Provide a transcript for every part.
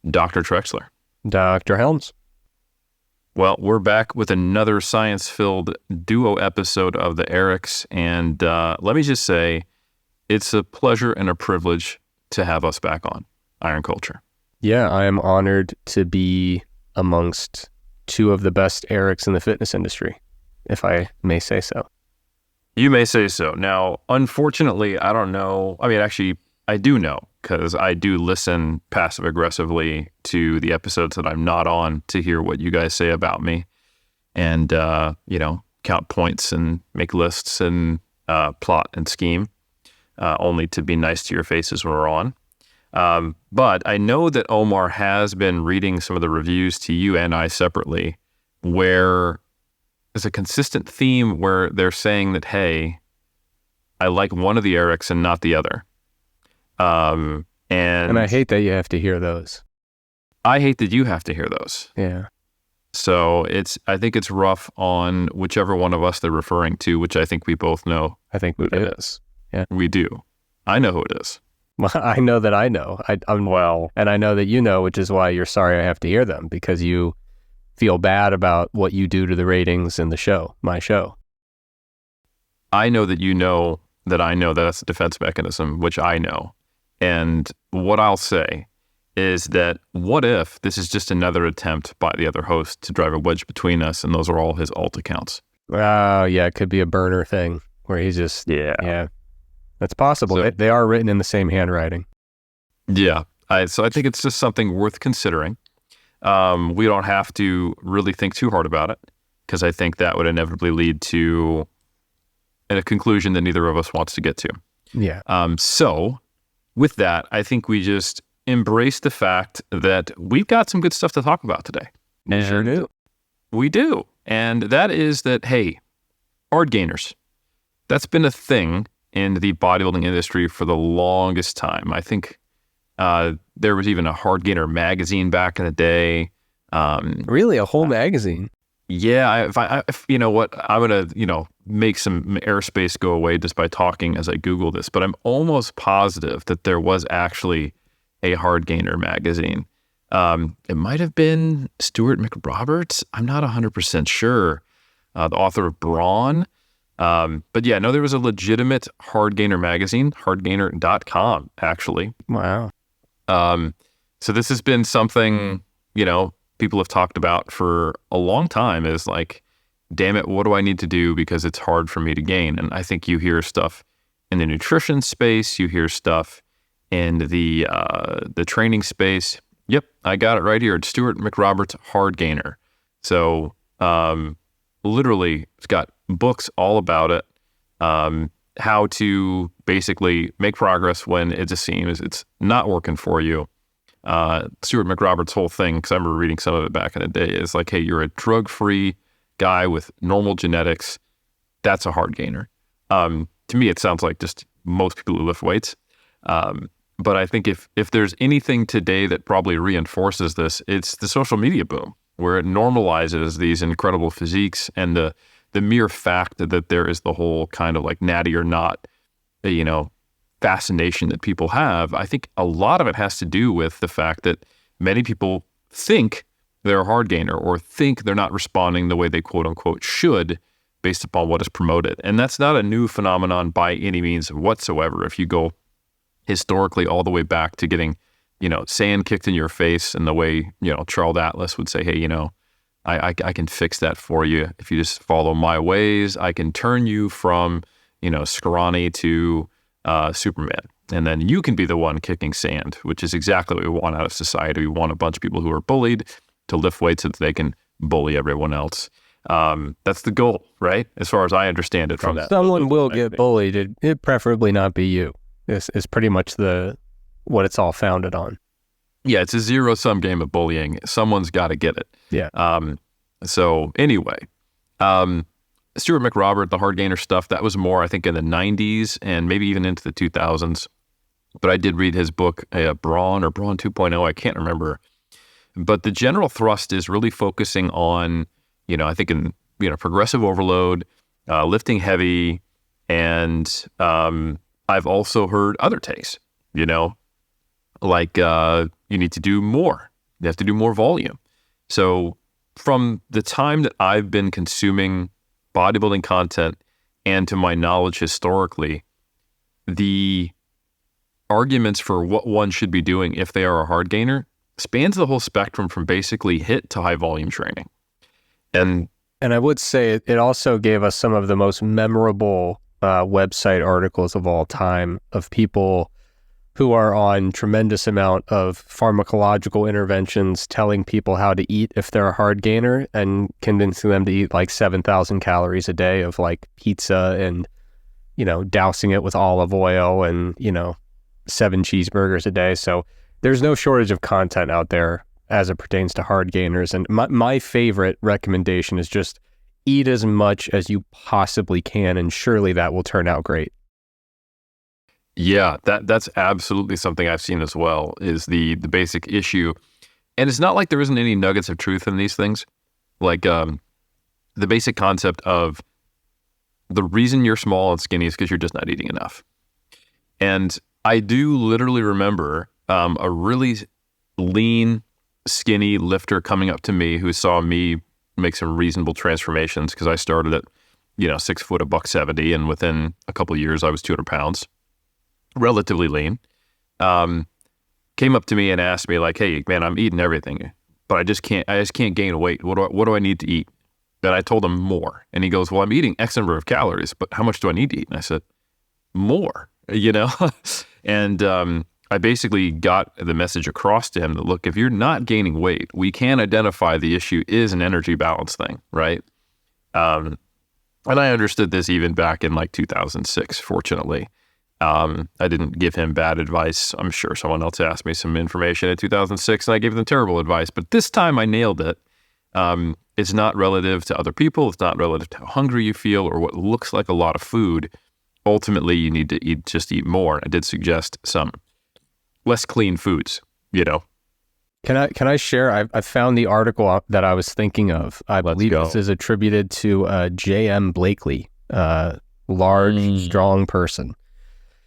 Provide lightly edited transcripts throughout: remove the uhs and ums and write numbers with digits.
Dr. Trexler. Dr. Helms. Well, we're back with another science-filled duo episode of the Erics, and let me just say, it's a pleasure and a privilege to have us back on Iron Culture. Yeah, I am honored to be amongst two of the best Erics in the fitness industry, if I may say so. You may say so. Now, unfortunately, I don't know. I mean, actually, I do know, because I do listen passive-aggressively to the episodes that I'm not on to hear what you guys say about me and, count points and make lists and plot and scheme, only to be nice to your faces when we're on. But I know that Omar has been reading some of the reviews to you and I separately, where there's a consistent theme where they're saying that, hey, I like one of the Erics and not the other. And I hate that you have to hear those. I hate that you have to hear those. Yeah. So I think it's rough on whichever one of us they're referring to, which I think we both know. I think who it is. Yeah. We do. I know who it is. Well, I know that I know. And I know that you know, which is why you're sorry I have to hear them, because you feel bad about what you do to the ratings in the show, my show. I know that you know that I know that that's a defense mechanism, which I know. And what I'll say is that what if this is just another attempt by the other host to drive a wedge between us, and those are all his alt accounts? Oh, yeah, it could be a burner thing where he's just, yeah, that's possible. So, they are written in the same handwriting. Yeah, so I think it's just something worth considering. We don't have to really think too hard about it, because I think that would inevitably lead to a conclusion that neither of us wants to get to. Yeah. So with that, I think we just embrace the fact that we've got some good stuff to talk about today. We sure do. We do. And that is that, hey, hardgainers, that's been a thing in the bodybuilding industry for the longest time. I think there was even a Hardgainer magazine back in the day. Really? A whole magazine? Yeah. If you know what, I'm going to, make some airspace go away just by talking as I Google this, but I'm almost positive that there was actually a Hardgainer magazine. It might have been Stuart McRoberts. I'm not 100% sure. The author of Brawn. But yeah, no, there was a legitimate Hardgainer magazine, hardgainer.com, actually. Wow. So this has been something, people have talked about for a long time, is like, damn it, what do I need to do because it's hard for me to gain? And I think you hear stuff in the nutrition space, you hear stuff in the training space. Yep, I got it right here. It's Stuart McRoberts Hardgainer. So literally, it's got books all about it, how to basically make progress when it just seems it's not working for you. Stuart McRoberts' whole thing, because I remember reading some of it back in the day, is like, hey, you're a drug-free guy with normal genetics. That's a Hardgainer. To me, it sounds like just most people who lift weights. But I think if there's anything today that probably reinforces this, it's the social media boom, where it normalizes these incredible physiques and the mere fact that there is the whole kind of like natty or not, fascination that people have. I think a lot of it has to do with the fact that many people think they're a Hardgainer or think they're not responding the way they quote unquote should based upon what is promoted. And that's not a new phenomenon by any means whatsoever. If you go historically all the way back to getting, sand kicked in your face, and the way, Charles Atlas would say, hey, I can fix that for you. If you just follow my ways, I can turn you from, scrawny to Superman. And then you can be the one kicking sand, which is exactly what we want out of society. We want a bunch of people who are bullied to lift weights so that they can bully everyone else. That's the goal, right? As far as I understand it from that. Someone will get bullied. It preferably not be you. This is pretty much what it's all founded on. Yeah, it's a zero-sum game of bullying. Someone's got to get it. Yeah. So anyway, Stuart McRobert, the Hardgainer stuff, that was more, I think, in the 90s and maybe even into the 2000s. But I did read his book, Brawn or Brawn 2.0, I can't remember. But the general thrust is really focusing on, I think in, progressive overload, lifting heavy, and I've also heard other takes, like you need to do more You have to do more volume. So from the time that I've been consuming bodybuilding content and to my knowledge historically, the arguments for what one should be doing if they are a hard gainer spans the whole spectrum from basically HIIT to high volume training. And I would say it also gave us some of the most memorable website articles of all time of people who are on tremendous amount of pharmacological interventions telling people how to eat if they're a hard gainer and convincing them to eat like 7,000 calories a day of like pizza and, you know, dousing it with olive oil and, you know, 7 cheeseburgers a day. So there's no shortage of content out there as it pertains to hard gainers. And my favorite recommendation is just eat as much as you possibly can, and surely that will turn out great. Yeah, that's absolutely something I've seen as well, is the basic issue. And it's not like there isn't any nuggets of truth in these things. Like the basic concept of the reason you're small and skinny is because you're just not eating enough. And I do literally remember a really lean, skinny lifter coming up to me who saw me make some reasonable transformations, because I started at, 6 foot, $170, and within a couple of years I was 200 pounds. Relatively lean, came up to me and asked me like, "Hey man, I'm eating everything, but I just can't gain weight. What do I need to eat?" And I told him more, and he goes, "Well, I'm eating X number of calories, but how much do I need to eat?" And I said, "More," and I basically got the message across to him that, look, if you're not gaining weight, we can identify the issue is an energy balance thing, right? And I understood this even back in like 2006, fortunately. I didn't give him bad advice. I'm sure someone else asked me some information in 2006 and I gave them terrible advice, but this time I nailed it. It's not relative to other people. It's not relative to how hungry you feel or what looks like a lot of food. Ultimately, you need to eat more. I did suggest some less clean foods, Can I share? I found the article that I was thinking of. I believe this is attributed to J.M. Blakely, large, strong person.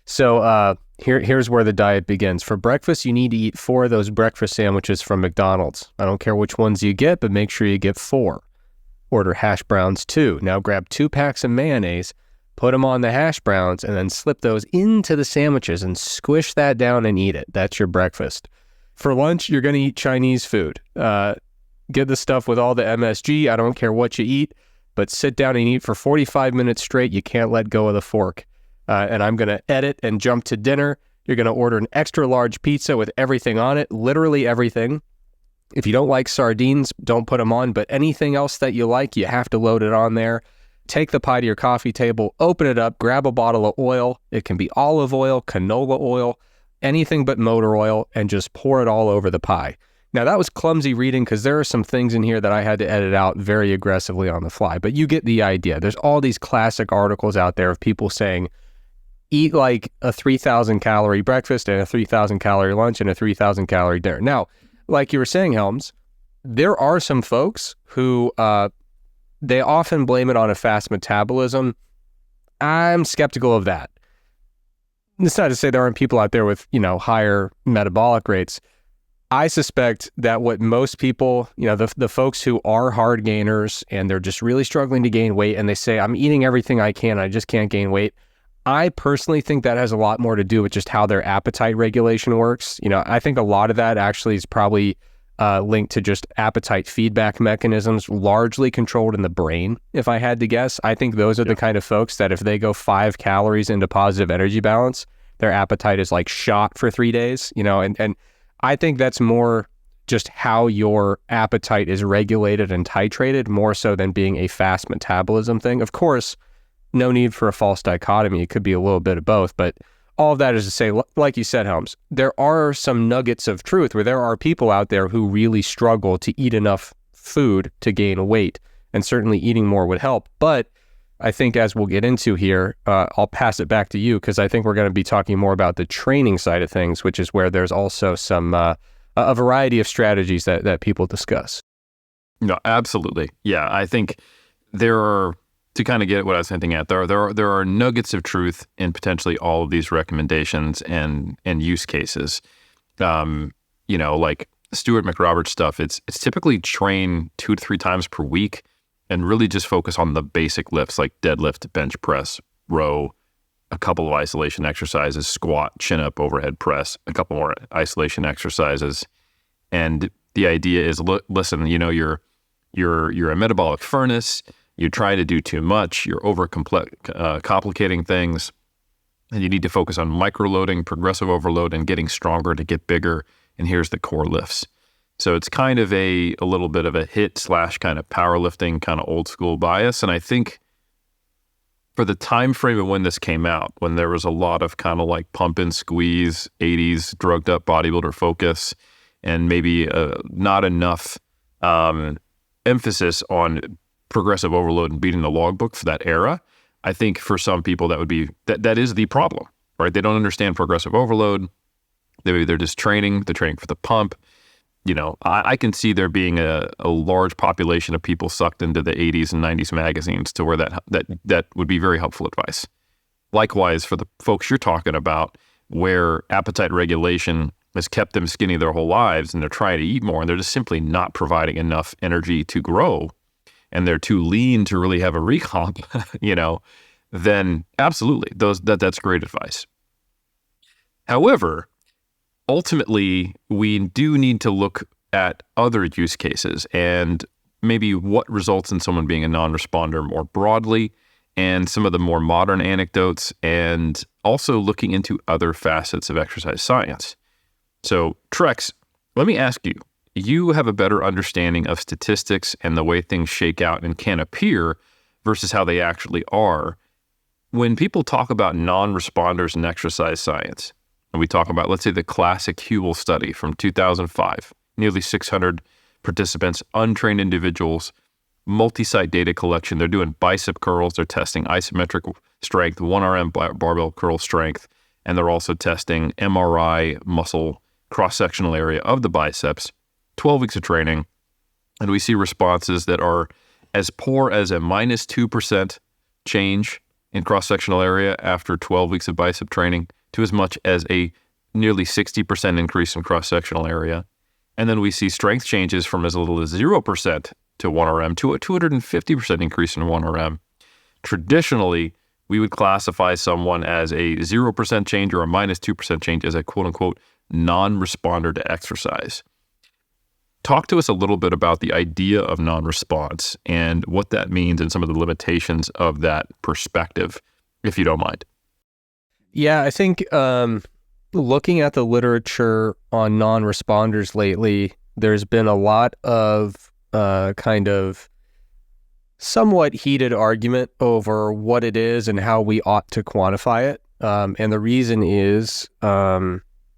So here's where the diet begins. For breakfast, you need to eat 4 of those breakfast sandwiches from McDonald's. I don't care which ones you get, but make sure you get 4. Order hash browns 2. Now grab 2 packs of mayonnaise, put them on the hash browns, and then slip those into the sandwiches and squish that down and eat it. That's your breakfast. For lunch, you're going to eat Chinese food. Get the stuff with all the MSG. I don't care what you eat, but sit down and eat for 45 minutes straight. You can't let go of the fork. And I'm going to edit and jump to dinner. You're going to order an extra large pizza with everything on it, literally everything. If you don't like sardines, don't put them on, but anything else that you like, you have to load it on there. Take the pie to your coffee table, open it up, grab a bottle of oil. It can be olive oil, canola oil, anything but motor oil, and just pour it all over the pie. Now, that was clumsy reading because there are some things in here that I had to edit out very aggressively on the fly, but you get the idea. There's all these classic articles out there of people saying, eat like a 3,000 calorie breakfast and a 3,000 calorie lunch and a 3,000 calorie dinner. Now, like you were saying, Helms, there are some folks who they often blame it on a fast metabolism. I'm skeptical of that. It's not to say there aren't people out there with, higher metabolic rates. I suspect that what most people, the folks who are hard gainers and they're just really struggling to gain weight and they say, I'm eating everything I can, I just can't gain weight. I personally think that has a lot more to do with just how their appetite regulation works. I think a lot of that actually is probably linked to just appetite feedback mechanisms, largely controlled in the brain, if I had to guess. I think those are the kind of folks that if they go 5 calories into positive energy balance, their appetite is like shot for 3 days, and I think that's more just how your appetite is regulated and titrated, more so than being a fast metabolism thing. Of course, no need for a false dichotomy. It could be a little bit of both, but all of that is to say, like you said, Helms, there are some nuggets of truth where there are people out there who really struggle to eat enough food to gain weight, and certainly eating more would help. But I think as we'll get into here, I'll pass it back to you because I think we're going to be talking more about the training side of things, which is where there's also some a variety of strategies that people discuss. No, absolutely. Yeah, I think there are, to kind of get what I was hinting at, there are nuggets of truth in potentially all of these recommendations and use cases. Like Stuart McRoberts stuff, it's typically train 2 to 3 times per week and really just focus on the basic lifts like deadlift, bench press, row, a couple of isolation exercises, squat, chin up, overhead press, a couple more isolation exercises. And the idea is, listen, you're a metabolic furnace. You're trying to do too much. You're complicating things, and you need to focus on microloading, progressive overload, and getting stronger to get bigger. And here's the core lifts. So it's kind of a little bit of a HIIT / kind of powerlifting, kind of old school bias. And I think for the time frame of when this came out, when there was a lot of kind of like pump and squeeze, 80s drugged up bodybuilder focus, and maybe not enough emphasis on progressive overload and beating the logbook for that era, I think for some people that is the problem, right? They don't understand progressive overload. They're just training. They're training for the pump. I can see there being a large population of people sucked into the 80s and 90s magazines to where that would be very helpful advice. Likewise, for the folks you're talking about, where appetite regulation has kept them skinny their whole lives and they're trying to eat more and they're just simply not providing enough energy to grow and they're too lean to really have a recomp, then absolutely, that's great advice. However, ultimately, we do need to look at other use cases and maybe what results in someone being a non-responder more broadly and some of the more modern anecdotes, and also looking into other facets of exercise science. So, Trex, let me ask you, you have a better understanding of statistics and the way things shake out and can appear versus how they actually are. When people talk about non-responders in exercise science, and we talk about, let's say, the classic Hubel study from 2005, nearly 600 participants, untrained individuals, multi-site data collection. They're doing bicep curls. They're testing isometric strength, 1RM barbell curl strength, and they're also testing MRI muscle cross-sectional area of the biceps, 12 weeks of training, and we see responses that are as poor as a -2% change in cross-sectional area after 12 weeks of bicep training to as much as a nearly 60% increase in cross-sectional area. And then we see strength changes from as little as 0% to 1RM to a 250% increase in 1RM. Traditionally, we would classify someone as a 0% change or a -2% change as a quote-unquote non-responder to exercise. Talk to us a little bit about the idea of non-response and what that means and some of the limitations of that perspective, if you don't mind. Yeah, I think looking at the literature on non-responders lately, there's been a lot of kind of somewhat heated argument over what it is and how we ought to quantify it. And the reason is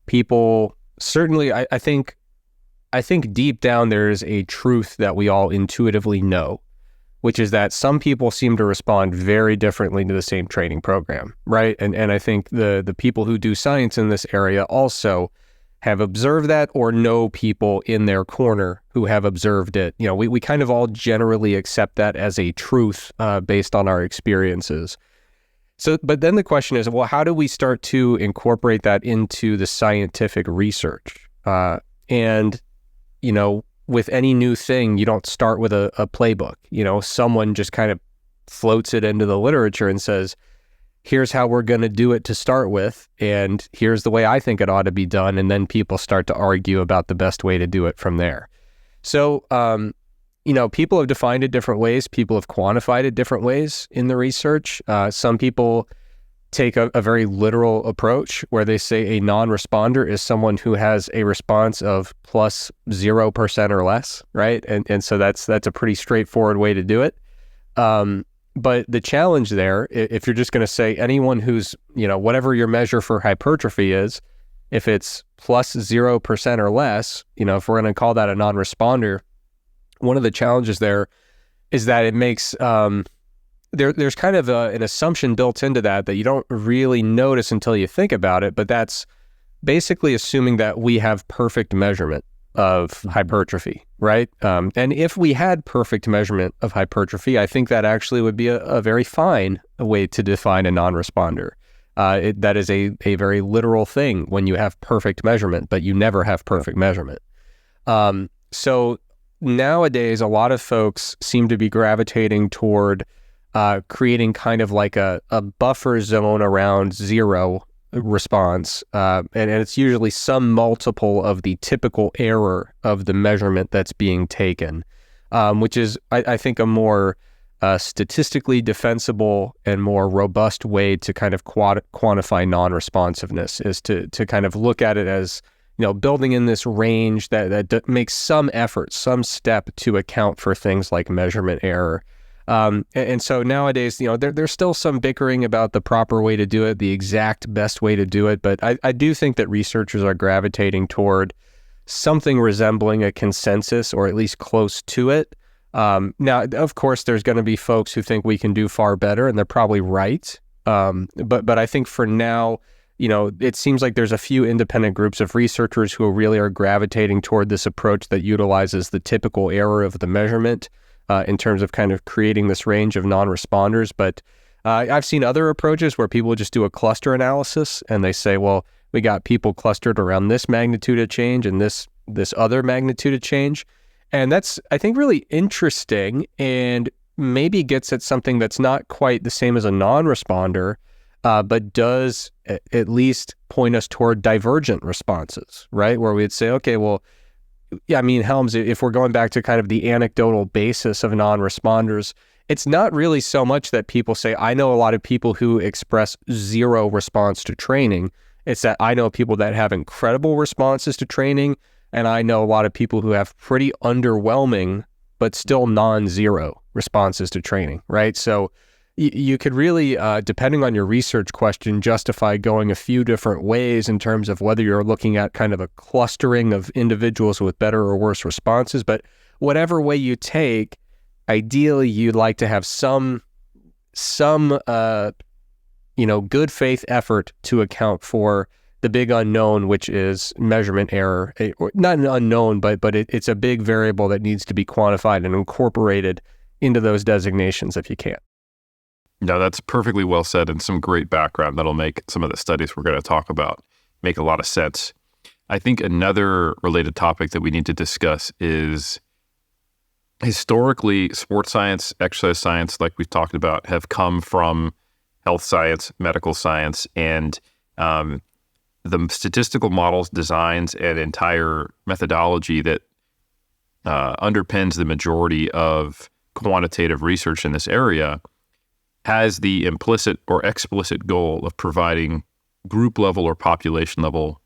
people certainly, I think deep down there is a truth that we all intuitively know, which is that some people seem to respond very differently to the same training program, right? And I think the people who do science in this area also have observed that or know people in their corner who have observed it. We kind of all generally accept that as a truth based on our experiences. So, but then the question is, well, how do we start to incorporate that into the scientific research? And with any new thing, you don't start with a playbook. Someone just kind of floats it into the literature and says, here's how we're going to do it to start with, and here's the way I think it ought to be done. And then people start to argue about the best way to do it from there. So, people have defined it different ways. People have quantified it different ways in the research. Some people take a very literal approach where they say a non-responder is someone who has a response of plus 0% or less, right? And so that's a pretty straightforward way to do it. But the challenge there, if you're just going to say anyone who's, whatever your measure for hypertrophy is, if it's plus 0% or less, if we're going to call that a non-responder, one of the challenges there is that it makes... There's kind of an assumption built into that you don't really notice until you think about it, but that's basically assuming that we have perfect measurement of hypertrophy, right? And if we had perfect measurement of hypertrophy, I think that actually would be a very fine way to define a non-responder. That is a very literal thing when you have perfect measurement, but you never have perfect measurement. So nowadays, a lot of folks seem to be gravitating toward creating kind of like a buffer zone around zero response. And it's usually some multiple of the typical error of the measurement that's being taken, which is, I think, a more statistically defensible and more robust way to kind of quantify non-responsiveness, is to kind of look at it as, building in this range that makes some effort, some step to account for things like measurement error. And so nowadays, there's still some bickering about the proper way to do it, the exact best way to do it. But I do think that researchers are gravitating toward something resembling a consensus, or at least close to it. Now, of course, there's going to be folks who think we can do far better, and they're probably right. But I think for now, it seems like there's a few independent groups of researchers who really are gravitating toward this approach that utilizes the typical error of the measurement in terms of kind of creating this range of non-responders. But I've seen other approaches where people just do a cluster analysis, and they say, well, we got people clustered around this magnitude of change and this other magnitude of change. And that's, I think, really interesting, and maybe gets at something that's not quite the same as a non-responder, but does at least point us toward divergent responses, right? Where we'd say, okay, well, yeah, I mean, Helms, if we're going back to kind of the anecdotal basis of non-responders, it's not really so much that people say, I know a lot of people who express zero response to training. It's that I know people that have incredible responses to training, and I know a lot of people who have pretty underwhelming, but still non-zero responses to training, right? So you could really, depending on your research question, justify going a few different ways in terms of whether you're looking at kind of a clustering of individuals with better or worse responses. But whatever way you take, ideally, you'd like to have some good faith effort to account for the big unknown, which is measurement error. Not an unknown, but it's a big variable that needs to be quantified and incorporated into those designations if you can. No, that's perfectly well said, and some great background that'll make some of the studies we're going to talk about make a lot of sense. I think another related topic that we need to discuss is historically, sports science, exercise science, like we've talked about, have come from health science, medical science, and the statistical models, designs, and entire methodology that underpins the majority of quantitative research in this area has the implicit or explicit goal of providing group level or population level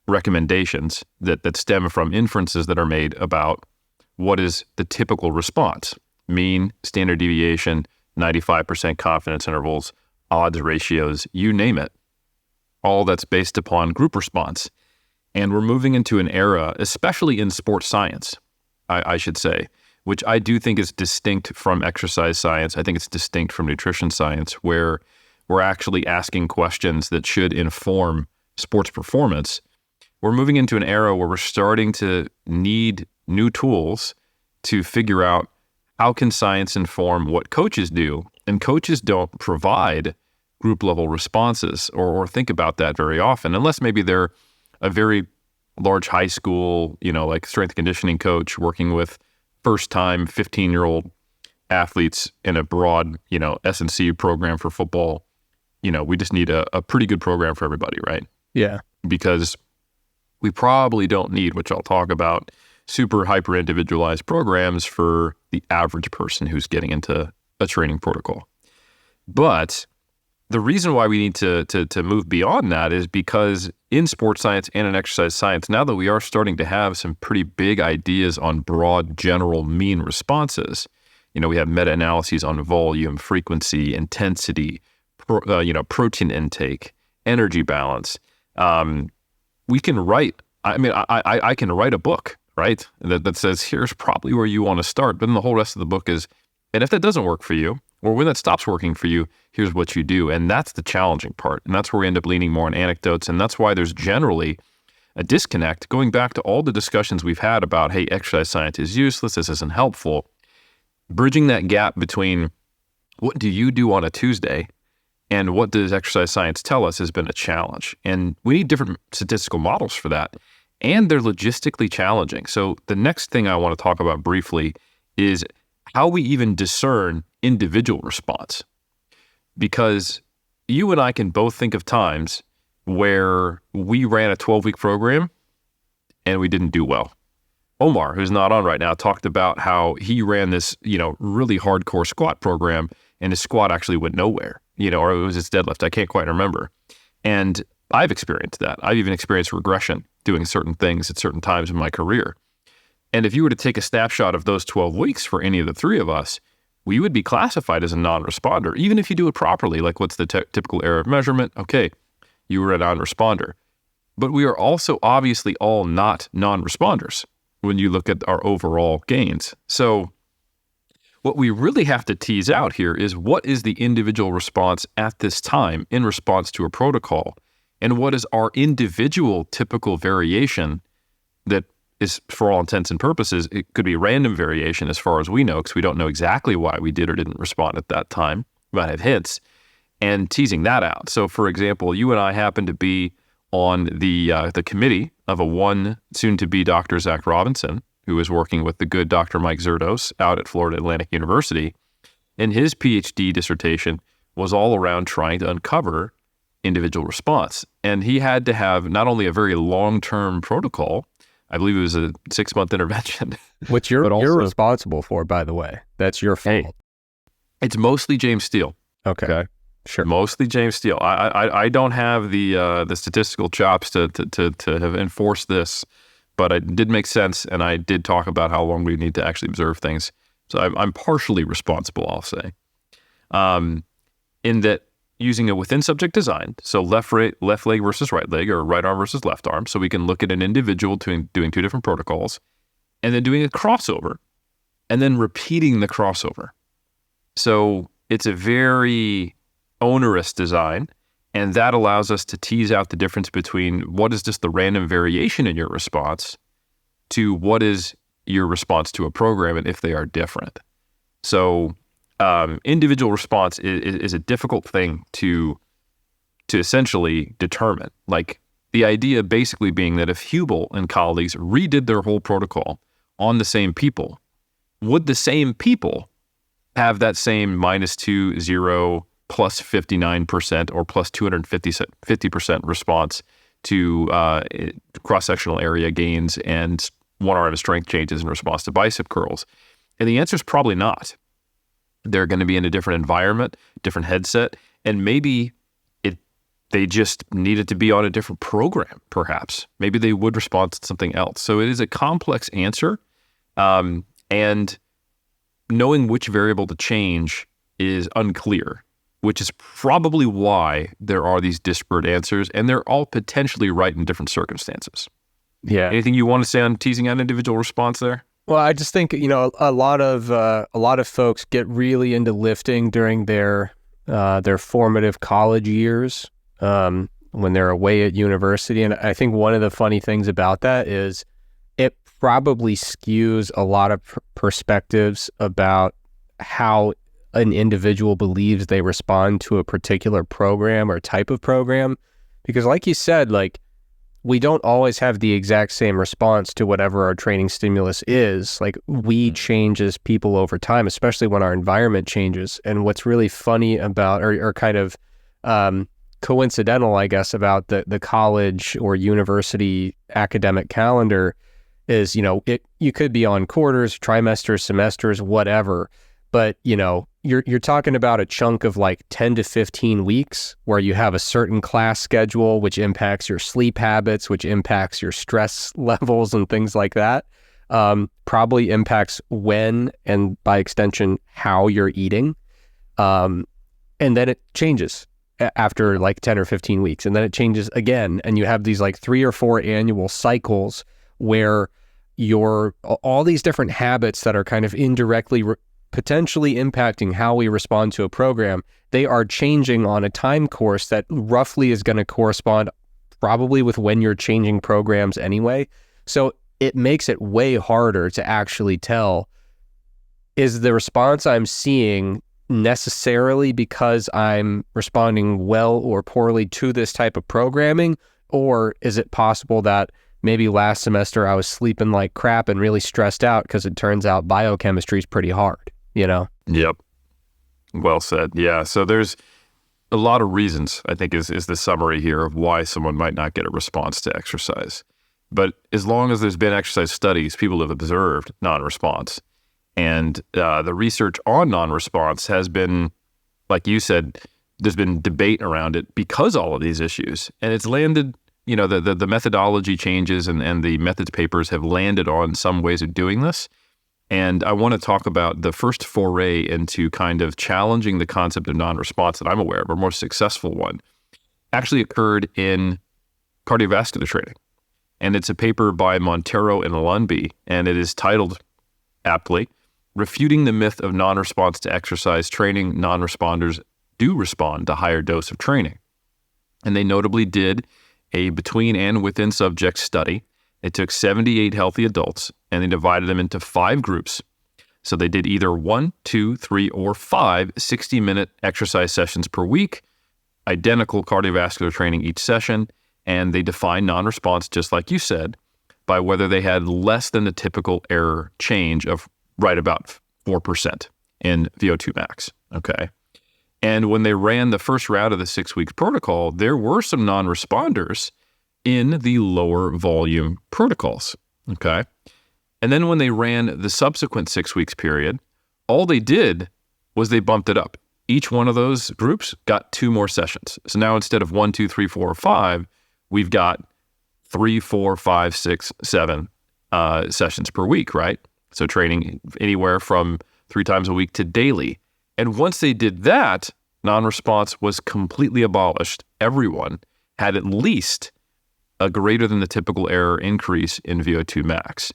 recommendations that stem from inferences that are made about what is the typical response: mean, standard deviation, 95% confidence intervals, odds ratios, you name it. All that's based upon group response. And we're moving into an era, especially in sports science, I should say, which I do think is distinct from exercise science. I think it's distinct from nutrition science, where we're actually asking questions that should inform sports performance. We're moving into an era where we're starting to need new tools to figure out how can science inform what coaches do. And coaches don't provide group level responses or think about that very often, unless maybe they're a very large high school, like strength and conditioning coach working with first-time 15-year-old athletes in a broad, S&C program for football. We just need a pretty good program for everybody, right? Yeah. Because we probably don't need, which I'll talk about, super hyper-individualized programs for the average person who's getting into a training protocol. But the reason why we need to move beyond that is because in sports science and in exercise science, now that we are starting to have some pretty big ideas on broad general mean responses, we have meta-analyses on volume, frequency, intensity, protein intake, energy balance. We can write, I can write a book, right? That says, here's probably where you want to start. But then the whole rest of the book is, and if that doesn't work for you, or when that stops working for you, here's what you do. And that's the challenging part. And that's where we end up leaning more on anecdotes. And that's why there's generally a disconnect, going back to all the discussions we've had about, hey, exercise science is useless, this isn't helpful. Bridging that gap between what do you do on a Tuesday and what does exercise science tell us has been a challenge. And we need different statistical models for that. and they're logistically challenging. So the next thing I want to talk about briefly is how we even discern individual response. Because you and I can both think of times where we ran a 12-week program and we didn't do well. Omar, who's not on right now, talked about how he ran this, really hardcore squat program, and his squat actually went nowhere, or it was his deadlift. I can't quite remember. And I've experienced that. I've even experienced regression doing certain things at certain times in my career. And if you were to take a snapshot of those 12 weeks for any of the three of us, we would be classified as a non-responder, even if you do it properly. Like, what's the typical error of measurement? Okay, you were a non-responder. But we are also obviously all not non-responders when you look at our overall gains. So what we really have to tease out here is, what is the individual response at this time in response to a protocol? And what is our individual typical variation that is, for all intents and purposes, it could be random variation as far as we know, because we don't know exactly why we did or didn't respond at that time. We might have hints, and teasing that out. So, for example, you and I happen to be on the committee of a one soon-to-be Dr. Zach Robinson, who is working with the good Dr. Mike Zerdos out at Florida Atlantic University. And his PhD dissertation was all around trying to uncover individual response. And he had to have not only a very long-term protocol, I believe it was a 6-month intervention. Which you're responsible for, by the way. That's your fault. It's mostly James Steele. Okay. Sure. Mostly James Steele. I don't have the statistical chops to have enforced this, but it did make sense, and I did talk about how long we need to actually observe things. So I'm partially responsible, I'll say, in that using a within subject design, so left leg versus right leg, or right arm versus left arm, so we can look at an individual doing two different protocols, and then doing a crossover, and then repeating the crossover. So it's a very onerous design, and that allows us to tease out the difference between what is just the random variation in your response to what is your response to a program, and if they are different. So individual response is a difficult thing to essentially determine. Like, the idea basically being that if Hubel and colleagues redid their whole protocol on the same people, would the same people have that same -2, 0, plus 59% or plus 250% response to cross-sectional area gains and one arm strength changes in response to bicep curls? And the answer is probably not. They're going to be in a different environment, different headset, and maybe they just needed to be on a different program, perhaps. Maybe they would respond to something else. So it is a complex answer, and knowing which variable to change is unclear, which is probably why there are these disparate answers, and they're all potentially right in different circumstances. Yeah. Anything you want to say on teasing out individual response there? Well, I just think, a lot of folks get really into lifting during their formative college years, when they're away at university. And I think one of the funny things about that is it probably skews a lot of perspectives about how an individual believes they respond to a particular program or type of program. Because like you said, we don't always have the exact same response to whatever our training stimulus is. Like, we change as people over time, especially when our environment changes. And what's really funny about, or kind of coincidental, I guess, about the college or university academic calendar is, you could be on quarters, trimesters, semesters, whatever. But, you're talking about a chunk of 10 to 15 weeks where you have a certain class schedule, which impacts your sleep habits, which impacts your stress levels and things like that. Probably impacts when, and by extension, how you're eating. And then it changes after 10 or 15 weeks. And then it changes again. And you have these 3 or 4 annual cycles where all these different habits that are kind of indirectly potentially impacting how we respond to a program, they are changing on a time course that roughly is going to correspond probably with when you're changing programs anyway. So it makes it way harder to actually tell, is the response I'm seeing necessarily because I'm responding well or poorly to this type of programming, or is it possible that maybe last semester I was sleeping like crap and really stressed out because it turns out biochemistry is pretty hard, you know? Yep. Well said. Yeah. So there's a lot of reasons, I think, is the summary here of why someone might not get a response to exercise. But as long as there's been exercise studies, people have observed non-response. And the research on non-response has been, like you said, there's been debate around it because all of these issues. And it's landed, you know, the methodology changes and the methods papers have landed on some ways of doing this. And I want to talk about the first foray into kind of challenging the concept of non-response that I'm aware of, or more successful one, actually occurred in cardiovascular training. And it's a paper by Montero and Lundby, and it is titled, aptly, Refuting the Myth of Non-Response to Exercise Training. Non-responders do respond to higher dose of training. And they notably did a between and within subject study. They took 78 healthy adults and they divided them into 5 groups. So they did either 1, 2, 3, or 5 60-minute exercise sessions per week, identical cardiovascular training each session, and they defined non-response, just like you said, by whether they had less than the typical error change of right about 4% in VO2 max, okay? And when they ran the first round of the 6-week protocol, there were some non-responders in the lower volume protocols, okay? And then when they ran the subsequent 6 weeks period, all they did was they bumped it up. Each one of those groups got 2 more sessions. So now instead of 1, 2, 3, 4, or 5, we've got 3, 4, 5, 6, 7 sessions per week, right? So training anywhere from 3 times a week to daily. And once they did that, non-response was completely abolished. Everyone had at least a greater than the typical error increase in VO2 max.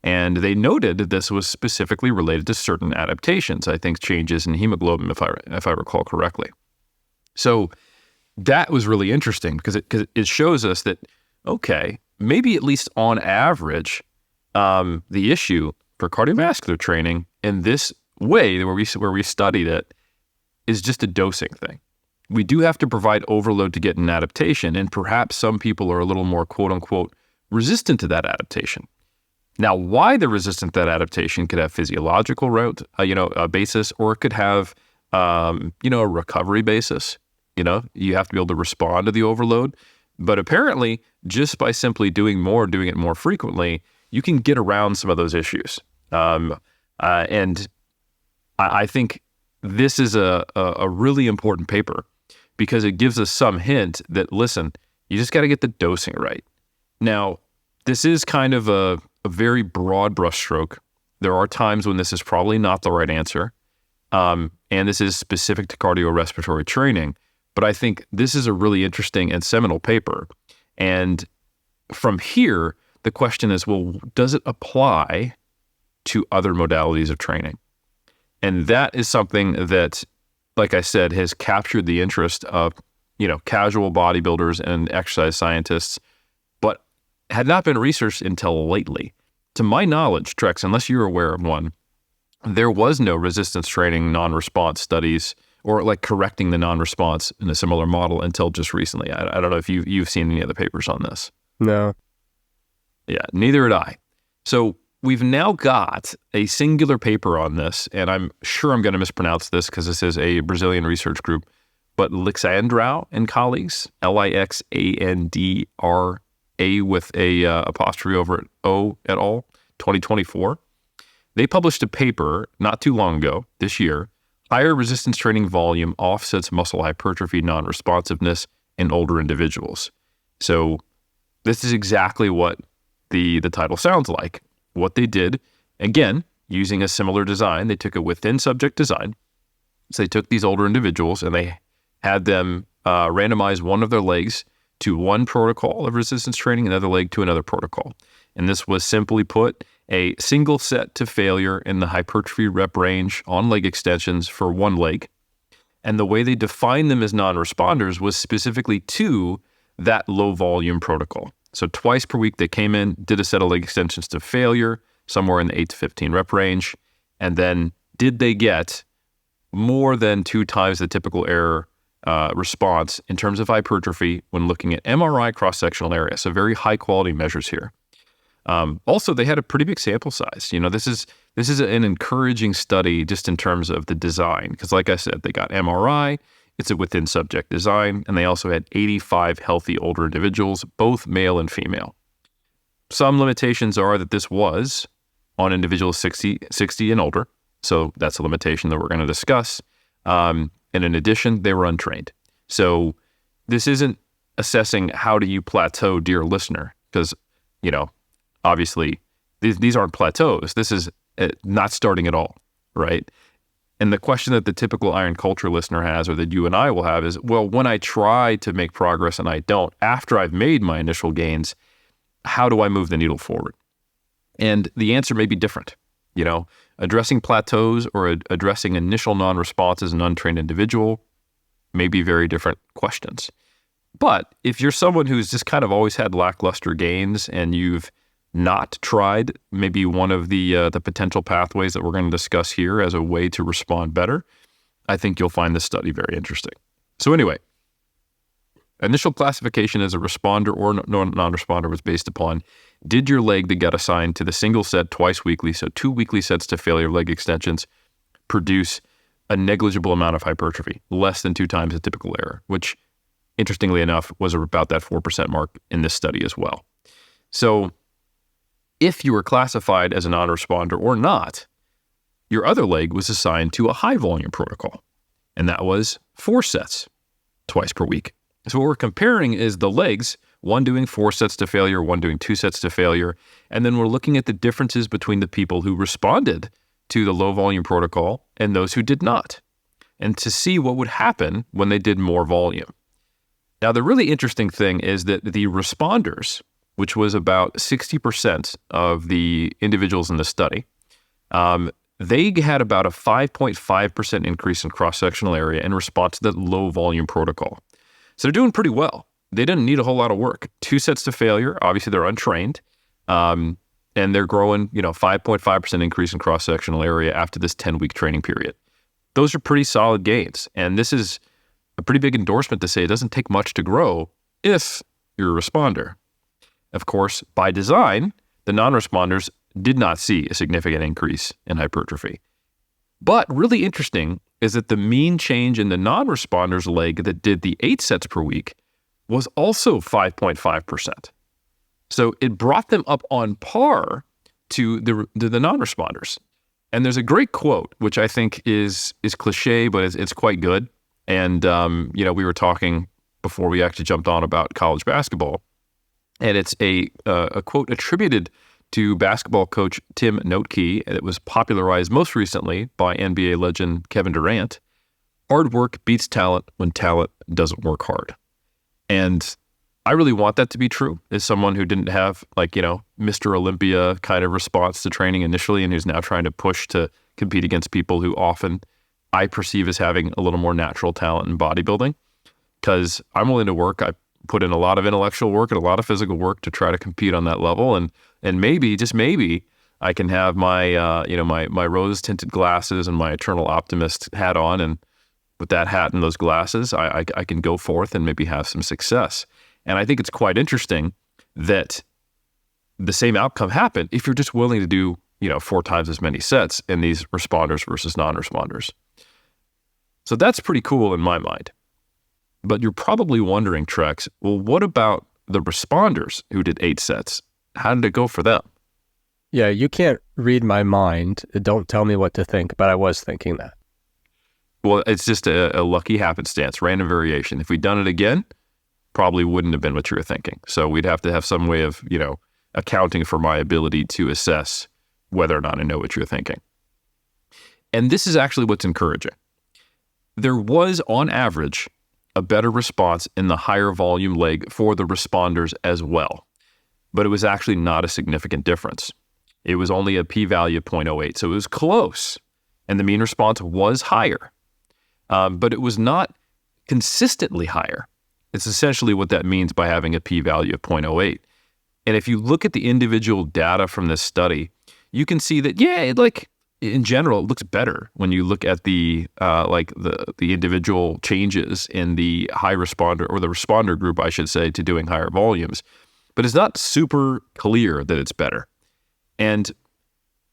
And they noted that this was specifically related to certain adaptations, I think changes in hemoglobin, if I recall correctly. So that was really interesting because it shows us that, okay, maybe at least on average, the issue for cardiovascular training in this way, where we studied it, is just a dosing thing. We do have to provide overload to get an adaptation, and perhaps some people are a little more quote-unquote resistant to that adaptation. Now, why they're resistant to that adaptation could have physiological basis, or it could have, a recovery basis. You have to be able to respond to the overload. But apparently, just by simply doing it more frequently, you can get around some of those issues. And I think this is a really important paper because it gives us some hint that, listen, you just got to get the dosing right. Now, this is kind of a very broad brushstroke. There are times when this is probably not the right answer, and this is specific to cardiorespiratory training. But I think this is a really interesting and seminal paper. And from here, the question is, well, does it apply to other modalities of training? And that is something that, like I said, has captured the interest of, casual bodybuilders and exercise scientists, but had not been researched until lately. To my knowledge, Trex, unless you're aware of one, there was no resistance training non-response studies or like correcting the non-response in a similar model until just recently. I don't know if you've seen any other papers on this. No. Yeah, neither had I. So we've now got a singular paper on this, and I'm sure I'm going to mispronounce this because this is a Brazilian research group, but Lixandrau and colleagues, Lixandra with a apostrophe over it, O et al., 2024. They published a paper not too long ago, this year, Higher Resistance Training Volume Offsets Muscle Hypertrophy Non-Responsiveness in Older Individuals. So this is exactly what the title sounds like. What they did, again, using a similar design, they took a within subject design. So they took these older individuals and they had them randomize one of their legs to one protocol of resistance training, another leg to another protocol. And this was simply put a single set to failure in the hypertrophy rep range on leg extensions for one leg. And the way they defined them as non-responders was specifically to that low volume protocol. So twice per week they came in, did a set of leg extensions to failure, somewhere in the 8 to 15 rep range. And then did they get more than 2 times the typical error response in terms of hypertrophy when looking at MRI cross-sectional area. So very high-quality measures here. Also, they had a pretty big sample size. This is an encouraging study just in terms of the design, because like I said, they got MRI, it's a within subject design, and they also had 85 healthy older individuals, both male and female. Some limitations are that this was on individuals 60 and older, so that's a limitation that we're going to discuss. And in addition, they were untrained. So this isn't assessing how do you plateau, dear listener, because, obviously, these aren't plateaus. This is not starting at all, right? And the question that the typical iron culture listener has, or that you and I will have, is, well, when I try to make progress and I don't, after I've made my initial gains, how do I move the needle forward? And the answer may be different. Addressing plateaus or addressing initial non-response as an untrained individual may be very different questions. But if you're someone who's just kind of always had lackluster gains and you've not tried maybe one of the potential pathways that we're going to discuss here as a way to respond better, I think you'll find this study very interesting. So anyway, initial classification as a responder or non-responder was based upon, did your leg that got assigned to the single set twice weekly, so 2 weekly sets to failure leg extensions, produce a negligible amount of hypertrophy, less than 2 times the typical error, which interestingly enough was about that 4% mark in this study as well. So if you were classified as a non-responder or not, your other leg was assigned to a high volume protocol, and that was 4 sets twice per week. So what we're comparing is the legs, one doing 4 sets to failure, one doing 2 sets to failure, and then we're looking at the differences between the people who responded to the low volume protocol and those who did not, and to see what would happen when they did more volume. Now, the really interesting thing is that the responders, which was about 60% of the individuals in the study, they had about a 5.5% increase in cross-sectional area in response to the low volume protocol. So they're doing pretty well. They didn't need a whole lot of work. 2 sets to failure, obviously they're untrained, and they're growing, 5.5% increase in cross-sectional area after this 10-week training period. Those are pretty solid gains, and this is a pretty big endorsement to say it doesn't take much to grow if you're a responder. Of course, by design, the non-responders did not see a significant increase in hypertrophy. But really interesting is that the mean change in the non-responders leg that did the 8 sets per week was also 5.5%. So it brought them up on par to the non-responders. And there's a great quote, which I think is cliche, but it's quite good. And, we were talking before we actually jumped on about college basketball. And it's a quote attributed to basketball coach Tim Notkey, and it was popularized most recently by NBA legend Kevin Durant. Hard work beats talent when talent doesn't work hard. And I really want that to be true as someone who didn't have Mr. Olympia kind of response to training initially and who's now trying to push to compete against people who often I perceive as having a little more natural talent in bodybuilding, because I'm willing to work. I put in a lot of intellectual work and a lot of physical work to try to compete on that level. And maybe, just maybe, I can have my, my rose-tinted glasses and my eternal optimist hat on. And with that hat and those glasses, I can go forth and maybe have some success. And I think it's quite interesting that the same outcome happened if you're just willing to do, 4 times as many sets in these responders versus non-responders. So that's pretty cool in my mind. But you're probably wondering, Trex, well, what about the responders who did 8 sets? How did it go for them? Yeah, you can't read my mind. Don't tell me what to think, but I was thinking that. Well, it's just a lucky happenstance, random variation. If we'd done it again, probably wouldn't have been what you were thinking. So we'd have to have some way of, accounting for my ability to assess whether or not I know what you're thinking. And this is actually what's encouraging. There was, on average, a better response in the higher volume leg for the responders as well. But it was actually not a significant difference. It was only a p-value of 0.08, so it was close. And the mean response was higher. But it was not consistently higher. It's essentially what that means by having a p-value of 0.08. And if you look at the individual data from this study, you can see that, in general, it looks better when you look at the individual changes in the high responder, or the responder group, I should say, to doing higher volumes. But it's not super clear that it's better. And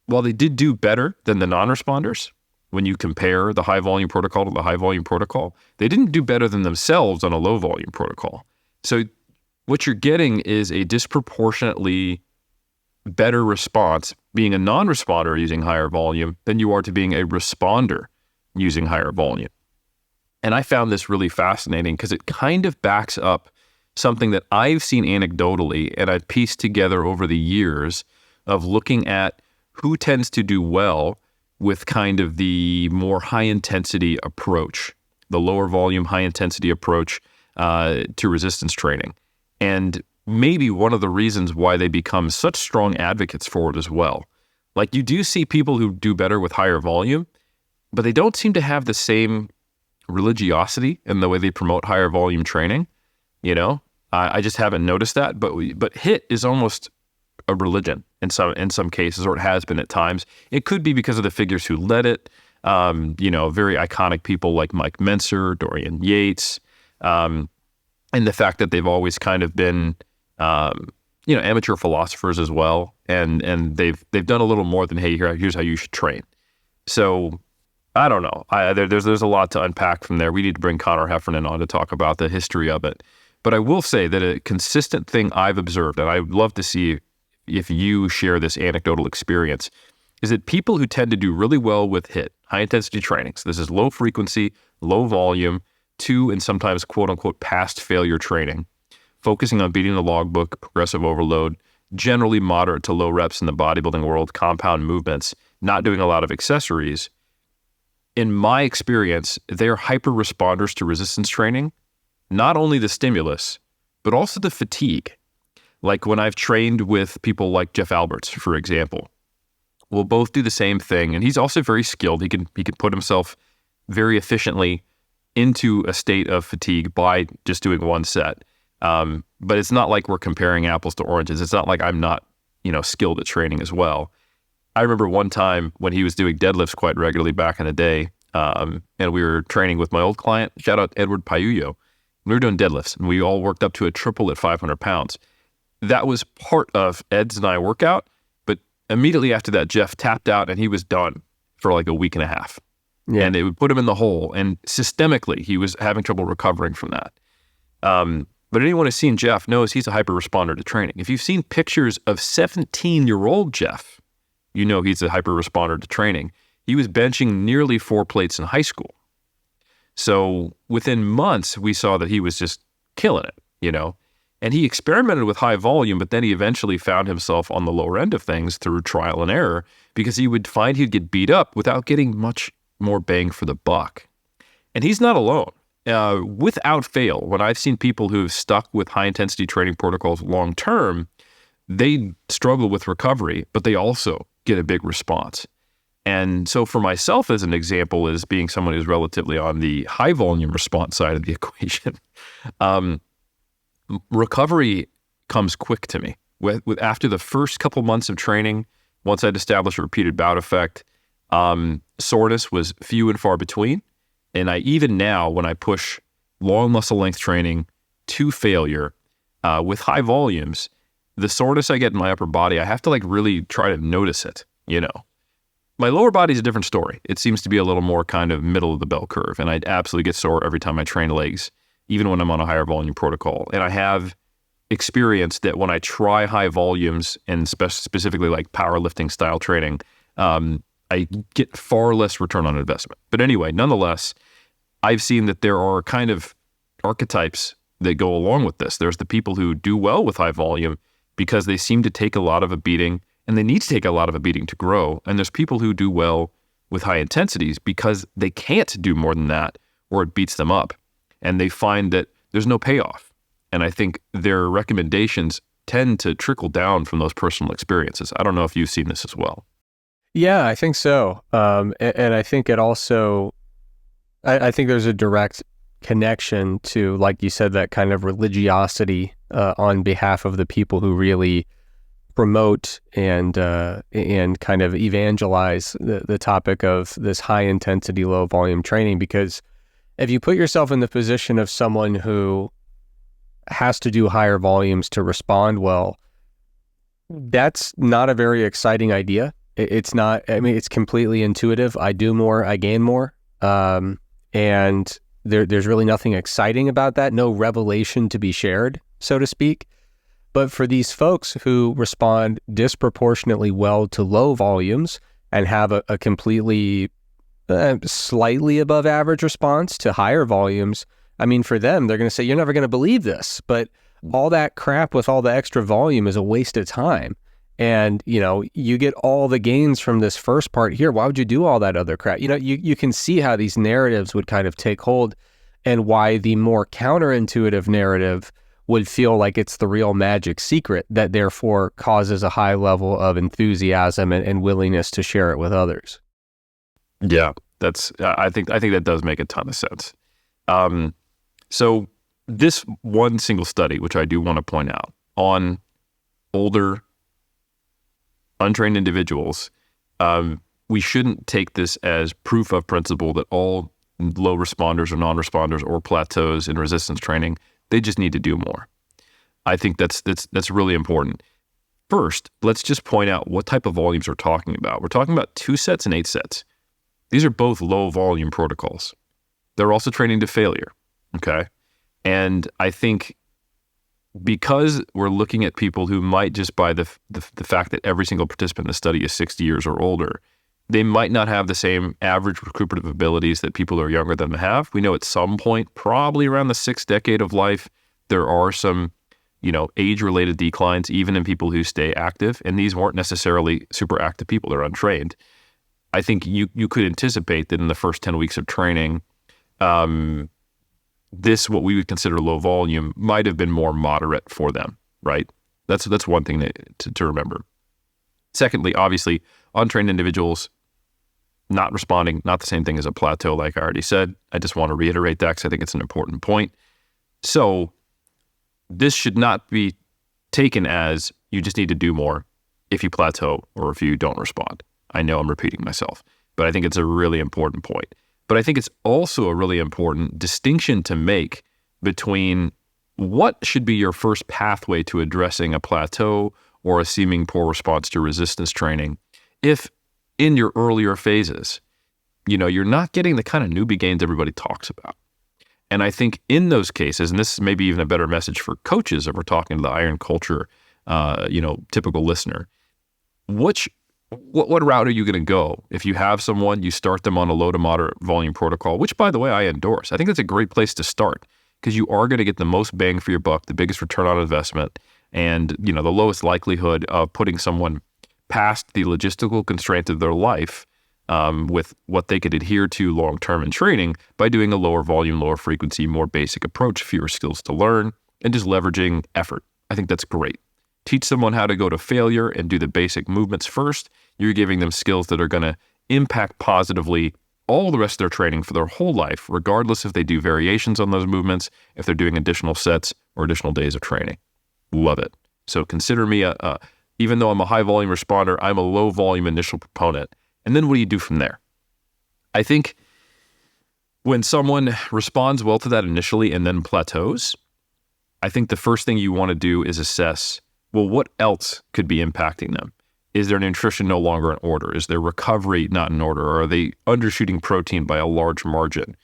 while they did do better than the non-responders, when you compare the high volume protocol to the high volume protocol, they didn't do better than themselves on a low volume protocol. So what you're getting is a disproportionately better response being a non-responder using higher volume than you are to being a responder using higher volume. And I found this really fascinating because it kind of backs up something that I've seen anecdotally and I've pieced together over the years of looking at who tends to do well with kind of the more high-intensity approach, the lower volume, high-intensity approach to resistance training. And maybe one of the reasons why they become such strong advocates for it as well. Like, you do see people who do better with higher volume, but they don't seem to have the same religiosity in the way they promote higher volume training. You know, I just haven't noticed that. But HIIT is almost a religion in some cases, or it has been at times. It could be because of the figures who led it. Very iconic people like Mike Menser, Dorian Yates, and the fact that they've always kind of been amateur philosophers as well, and they've done a little more than, hey, here's how you should train. So I don't know. There's a lot to unpack from there. We need to bring Connor Heffernan on to talk about the history of it. But I will say that a consistent thing I've observed, and I'd love to see if you share this anecdotal experience, is that people who tend to do really well with HIIT, high intensity training, so this is low frequency, low volume, and sometimes quote unquote past failure training, focusing on beating the logbook, progressive overload, generally moderate to low reps in the bodybuilding world, compound movements, not doing a lot of accessories. In my experience, they're hyper responders to resistance training, not only the stimulus, but also the fatigue. Like when I've trained with people like Jeff Alberts, for example, we'll both do the same thing. And he's also very skilled. He can put himself very efficiently into a state of fatigue by just doing one set. But it's not like we're comparing apples to oranges. It's not like I'm not, skilled at training as well. I remember one time when he was doing deadlifts quite regularly back in the day, and we were training with my old client, shout out Edward Payuyo. We were doing deadlifts, and we all worked up to a triple at 500 pounds. That was part of Ed's and I workout, but immediately after that, Jeff tapped out, and he was done for like a week and a half. Yeah. And it would put him in the hole, and systemically, he was having trouble recovering from that. But anyone who's seen Jeff knows he's a hyper responder to training. If you've seen pictures of 17-year-old Jeff, you know he's a hyper responder to training. He was benching nearly 4 plates in high school. So within months, we saw that he was just killing it, And he experimented with high volume, but then he eventually found himself on the lower end of things through trial and error, because he would find he'd get beat up without getting much more bang for the buck. And he's not alone. Without fail, when I've seen people who've stuck with high-intensity training protocols long-term, they struggle with recovery, but they also get a big response. And so for myself, as an example, as being someone who's relatively on the high-volume response side of the equation, recovery comes quick to me. After the first couple months of training, once I'd established a repeated bout effect, soreness was few and far between. And even now, when I push long muscle length training to failure with high volumes, the soreness I get in my upper body, I have to really try to notice it, My lower body is a different story. It seems to be a little more kind of middle of the bell curve. And I absolutely get sore every time I train legs, even when I'm on a higher volume protocol. And I have experienced that when I try high volumes and specifically like powerlifting style training, I get far less return on investment. But anyway, nonetheless, I've seen that there are kind of archetypes that go along with this. There's the people who do well with high volume because they seem to take a lot of a beating, and they need to take a lot of a beating to grow. And there's people who do well with high intensities because they can't do more than that, or it beats them up. And they find that there's no payoff. And I think their recommendations tend to trickle down from those personal experiences. I don't know if you've seen this as well. Yeah, I think so. And I think it also, I think there's a direct connection to, like you said, that kind of religiosity on behalf of the people who really promote and kind of evangelize the topic of this high intensity, low volume training, because if you put yourself in the position of someone who has to do higher volumes to respond well, that's not a very exciting idea. It's not, I mean, it's completely intuitive. I do more, I gain more. And there's really nothing exciting about that. No revelation to be shared, so to speak. But for these folks who respond disproportionately well to low volumes and have a completely slightly above average response to higher volumes, I mean, for them, they're going to say, you're never going to believe this, but all that crap with all the extra volume is a waste of time. And, you know, you get all the gains from this first part here. Why would you do all that other crap? You know, you can see how these narratives would kind of take hold, and why the more counterintuitive narrative would feel like it's the real magic secret that therefore causes a high level of enthusiasm and willingness to share it with others. Yeah, I think that does make a ton of sense. So this one single study, which I do want to point out, on older, untrained individuals, we shouldn't take this as proof of principle that all low responders or non-responders or plateaus in resistance training, they just need to do more. I think that's really important. First, let's just point out what type of volumes we're talking about. We're talking about 2 sets and 8 sets. These are both low volume protocols. They're also training to failure, okay? And I think because we're looking at people who might just by the fact that every single participant in the study is 60 years or older, they might not have the same average recuperative abilities that people who are younger than them have. We know at some point, probably around the 6th decade of life, there are some, you know, age-related declines, even in people who stay active. And these weren't necessarily super active people. They're untrained. I think you could anticipate that in the first 10 weeks of training, this, what we would consider low volume, might have been more moderate for them, right? That's one thing to remember. Secondly, obviously, untrained individuals not responding, not the same thing as a plateau, like I already said. I just want to reiterate that because I think it's an important point. So this should not be taken as you just need to do more if you plateau or if you don't respond. I know I'm repeating myself, but I think it's a really important point. But I think it's also a really important distinction to make between what should be your first pathway to addressing a plateau or a seeming poor response to resistance training if in your earlier phases, you know, you're not getting the kind of newbie gains everybody talks about. And I think in those cases, and this is maybe even a better message for coaches if we're talking to the iron culture, typical listener, what route are you going to go? If you have someone, you start them on a low to moderate volume protocol, which, by the way, I endorse. I think that's a great place to start because you are going to get the most bang for your buck, the biggest return on investment, and, you know, the lowest likelihood of putting someone past the logistical constraints of their life with what they could adhere to long-term in training by doing a lower volume, lower frequency, more basic approach, fewer skills to learn, and just leveraging effort. I think that's great. Teach someone how to go to failure and do the basic movements first. You're giving them skills that are going to impact positively all the rest of their training for their whole life, regardless if they do variations on those movements, if they're doing additional sets or additional days of training. Love it. So consider me even though I'm a high volume responder, I'm a low volume initial proponent. And then what do you do from there? I think when someone responds well to that initially and then plateaus, I think the first thing you want to do is assess, well, what else could be impacting them? Is their nutrition no longer in order? Is their recovery not in order? Or are they undershooting protein by a large margin?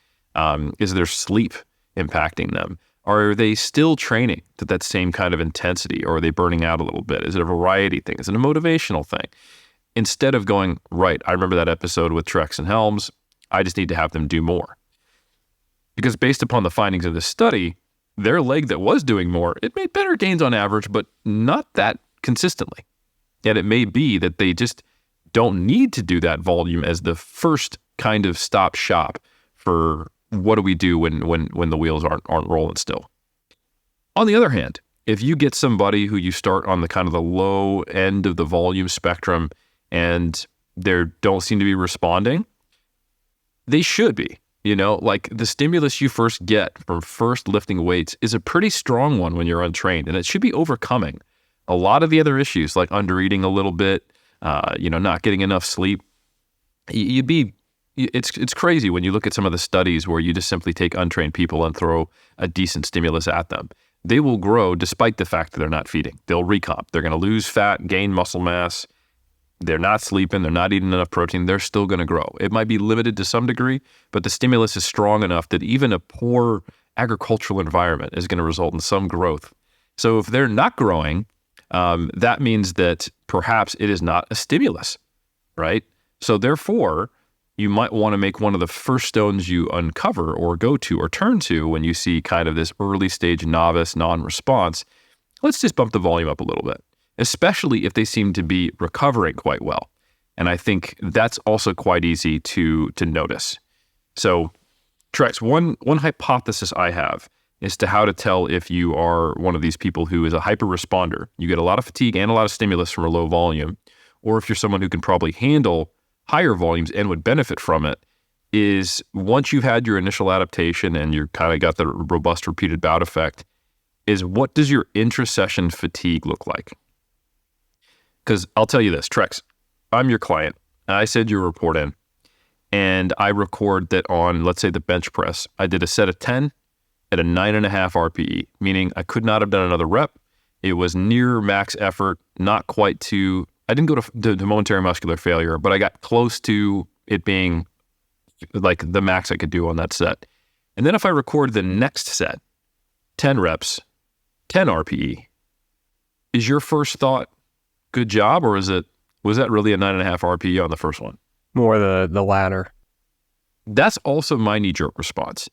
Is their sleep impacting them? Are they still training to that same kind of intensity? Or are they burning out a little bit? Is it a variety thing? Is it a motivational thing? Instead of going, right, I remember that episode with Trex and Helms, I just need to have them do more. Because based upon the findings of this study, their leg that was doing more, it made better gains on average, but not that consistently. And it may be that they just don't need to do that volume as the first kind of stop shop for what do we do when the wheels aren't rolling still. On the other hand, if you get somebody who you start on the kind of the low end of the volume spectrum and they don't seem to be responding, they should be. You know, like the stimulus you first get from first lifting weights is a pretty strong one when you're untrained, and it should be overcoming a lot of the other issues like undereating a little bit, not getting enough sleep, it's crazy when you look at some of the studies where you just simply take untrained people and throw a decent stimulus at them. They will grow despite the fact that they're not feeding. They'll recomp. They're going to lose fat, gain muscle mass. They're not sleeping. They're not eating enough protein. They're still going to grow. It might be limited to some degree, but the stimulus is strong enough that even a poor agricultural environment is going to result in some growth. So if they're not growing, that means that perhaps it is not a stimulus, right? So therefore, you might want to make one of the first stones you uncover or go to or turn to when you see kind of this early stage novice non-response. Let's just bump the volume up a little bit, especially if they seem to be recovering quite well. And I think that's also quite easy to notice. So Trex, one hypothesis I have is to how to tell if you are one of these people who is a hyper responder. You get a lot of fatigue and a lot of stimulus from a low volume, or if you're someone who can probably handle higher volumes and would benefit from it, is once you've had your initial adaptation and you kind of got the robust repeated bout effect, is what does your intra-session fatigue look like? Because I'll tell you this, Trex, I'm your client. I send your report in, and I record that on, let's say, the bench press, I did a set of 10 at a 9.5 RPE, meaning I could not have done another rep. It was near max effort, not quite to, I didn't go to momentary muscular failure, but I got close to it being like the max I could do on that set. And then if I record the next set, 10 reps, 10 RPE, is your first thought, good job, or was that really a 9.5 RPE on the first one? More the latter. That's also my knee-jerk response.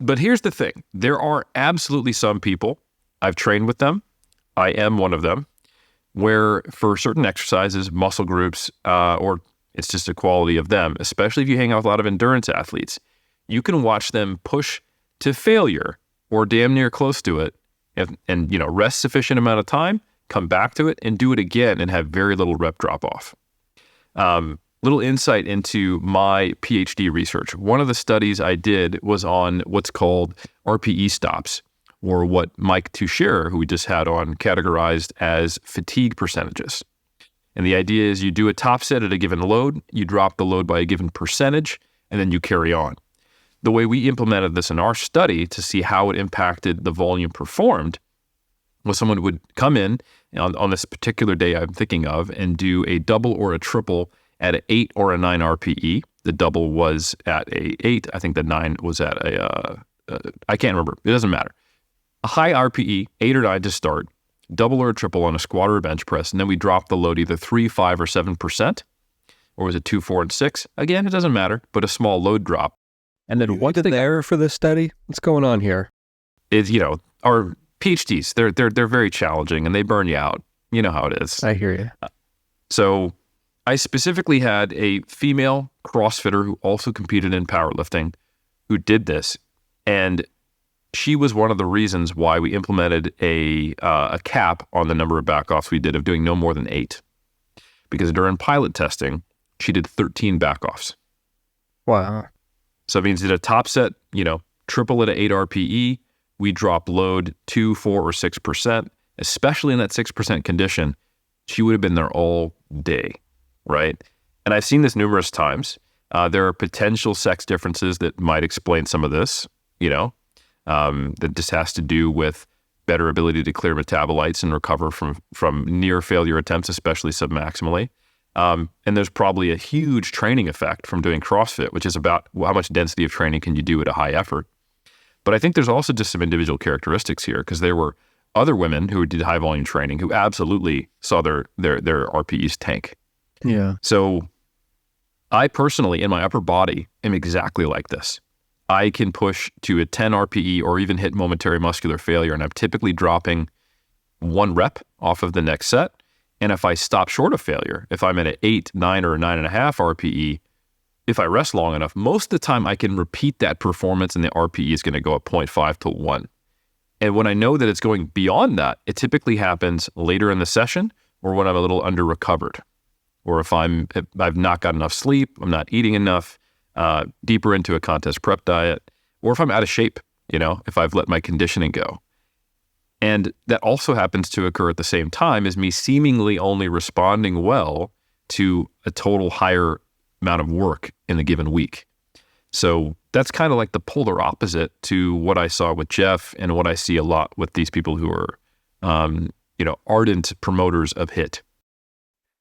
But here's the thing. There are absolutely some people, I've trained with them, I am one of them, where for certain exercises, muscle groups, or it's just a quality of them, especially if you hang out with a lot of endurance athletes, you can watch them push to failure or damn near close to it and rest sufficient amount of time, come back to it and do it again and have very little rep drop off. Little insight into my PhD research. One of the studies I did was on what's called RPE stops, or what Mike Tuchscherer, who we just had on, categorized as fatigue percentages. And the idea is you do a top set at a given load, you drop the load by a given percentage, and then you carry on. The way we implemented this in our study to see how it impacted the volume performed was someone would come in on this particular day I'm thinking of and do a double or a triple at an 8 or a 9 RPE. The double was at a 8. I think the 9 was at I can't remember. It doesn't matter. A high RPE, 8 or 9 to start, double or a triple on a squat or a bench press, and then we drop the load either 3, 5, or 7%, or was it 2, 4, and 6? Again, it doesn't matter, but a small load drop. And then what's the error for this study? What's going on here? Is, our PhDs, they're very challenging and they burn you out. You know how it is. I hear you. So I specifically had a female CrossFitter who also competed in powerlifting who did this. And she was one of the reasons why we implemented a cap on the number of back-offs we did of doing no more than 8. Because during pilot testing, she did 13 back-offs. Wow. So it means that a top set, triple at an 8 RPE, we drop load 2, 4, or 6%, especially in that 6% condition, she would have been there all day, right? And I've seen this numerous times. There are potential sex differences that might explain some of this, that just has to do with better ability to clear metabolites and recover from near failure attempts, especially submaximally. And there's probably a huge training effect from doing CrossFit, which is about how much density of training can you do at a high effort. But I think there's also just some individual characteristics here, because there were other women who did high volume training who absolutely saw their RPEs tank. Yeah. So I personally, in my upper body, am exactly like this. I can push to a 10 RPE or even hit momentary muscular failure, and I'm typically dropping 1 rep off of the next set. And if I stop short of failure, if I'm at an 8, 9, or 9.5 RPE, if I rest long enough, most of the time I can repeat that performance and the RPE is going to go at 0.5 to 1. And when I know that it's going beyond that, it typically happens later in the session or when I'm a little under recovered, or if I've not got enough sleep, I'm not eating enough, deeper into a contest prep diet, or if I'm out of shape, if I've let my conditioning go. And that also happens to occur at the same time as me seemingly only responding well to a total higher amount of work in a given week. So that's kind of like the polar opposite to what I saw with Jeff and what I see a lot with these people who are, ardent promoters of HIIT.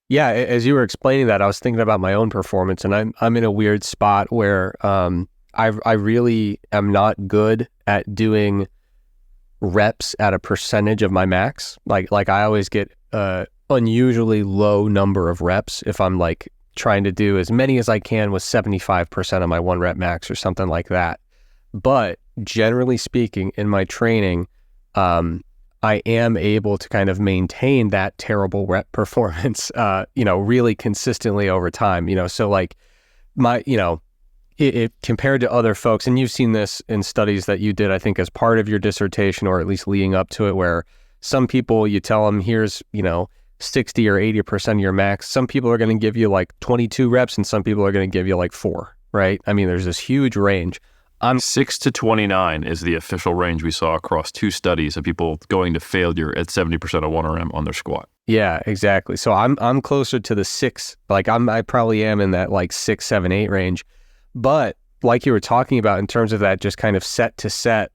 Yeah, as you were explaining that, I was thinking about my own performance, and I'm in a weird spot where I really am not good at doing reps at a percentage of my max. Like I always get unusually low number of reps if I'm like trying to do as many as I can with 75% of my 1 rep max or something like that. But generally speaking, in my training, I am able to kind of maintain that terrible rep performance, really consistently over time. So like it compared to other folks, and you've seen this in studies that you did, I think, as part of your dissertation, or at least leading up to it, where some people, you tell them, here's, 60 or 80% of your max. Some people are going to give you like 22 reps, and some people are going to give you like 4, right? I mean, there's this huge range. 6 to 29 is the official range we saw across 2 studies of people going to failure at 70% of 1RM on their squat. Yeah, exactly. So I'm closer to the 6. Like I probably am in that like 6, 7, 8 range. But like you were talking about in terms of that just kind of set to set,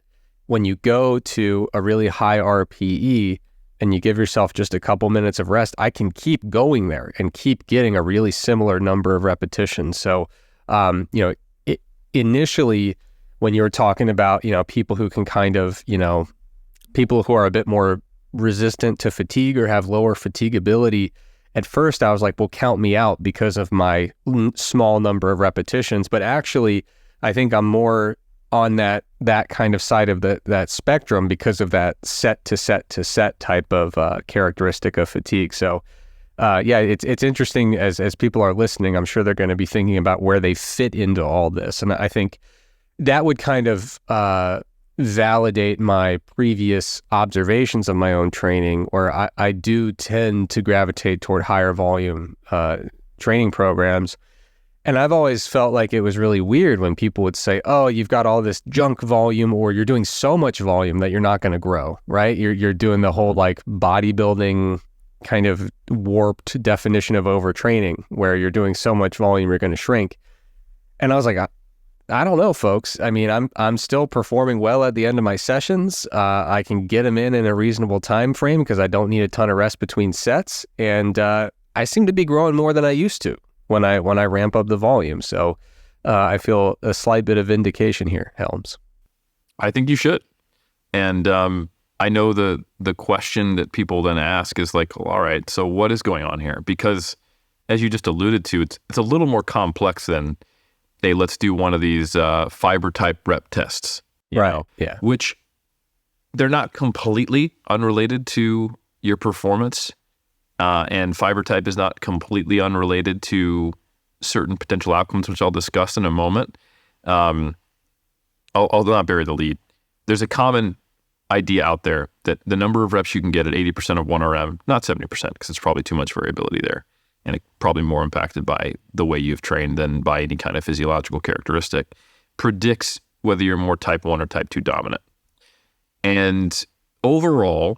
when you go to a really high RPE and you give yourself just a couple minutes of rest, I can keep going there and keep getting a really similar number of repetitions. So, initially, when you were talking about, people who can kind of, people who are a bit more resistant to fatigue or have lower fatigability, at first I was like, well, count me out because of my small number of repetitions. But actually, I think I'm more on that kind of side of that spectrum because of that set to set type of characteristic of fatigue. So it's interesting as people are listening. I'm sure they're going to be thinking about where they fit into all this, and I think that would kind of validate my previous observations of my own training, where I do tend to gravitate toward higher volume training programs. And I've always felt like it was really weird when people would say, oh, you've got all this junk volume, or you're doing so much volume that you're not going to grow, right? You're doing the whole like bodybuilding kind of warped definition of overtraining, where you're doing so much volume, you're going to shrink. And I was like, I don't know, folks. I mean, I'm still performing well at the end of my sessions. I can get them in a reasonable time frame because I don't need a ton of rest between sets. And I seem to be growing more than I used to when I ramp up the volume. So I feel a slight bit of vindication here, Helms. I think you should. And I know the question that people then ask is like, well, all right, so what is going on here? Because as you just alluded to, it's a little more complex than, hey, let's do one of these fiber type rep tests. Right. Yeah. Which they're not completely unrelated to your performance. And fiber type is not completely unrelated to certain potential outcomes, which I'll discuss in a moment. I'll not bury the lead. There's a common idea out there that the number of reps you can get at 80% of 1RM, not 70%, because it's probably too much variability there. And it's probably more impacted by the way you've trained than by any kind of physiological characteristic, predicts whether you're more type 1 or type 2 dominant. And overall,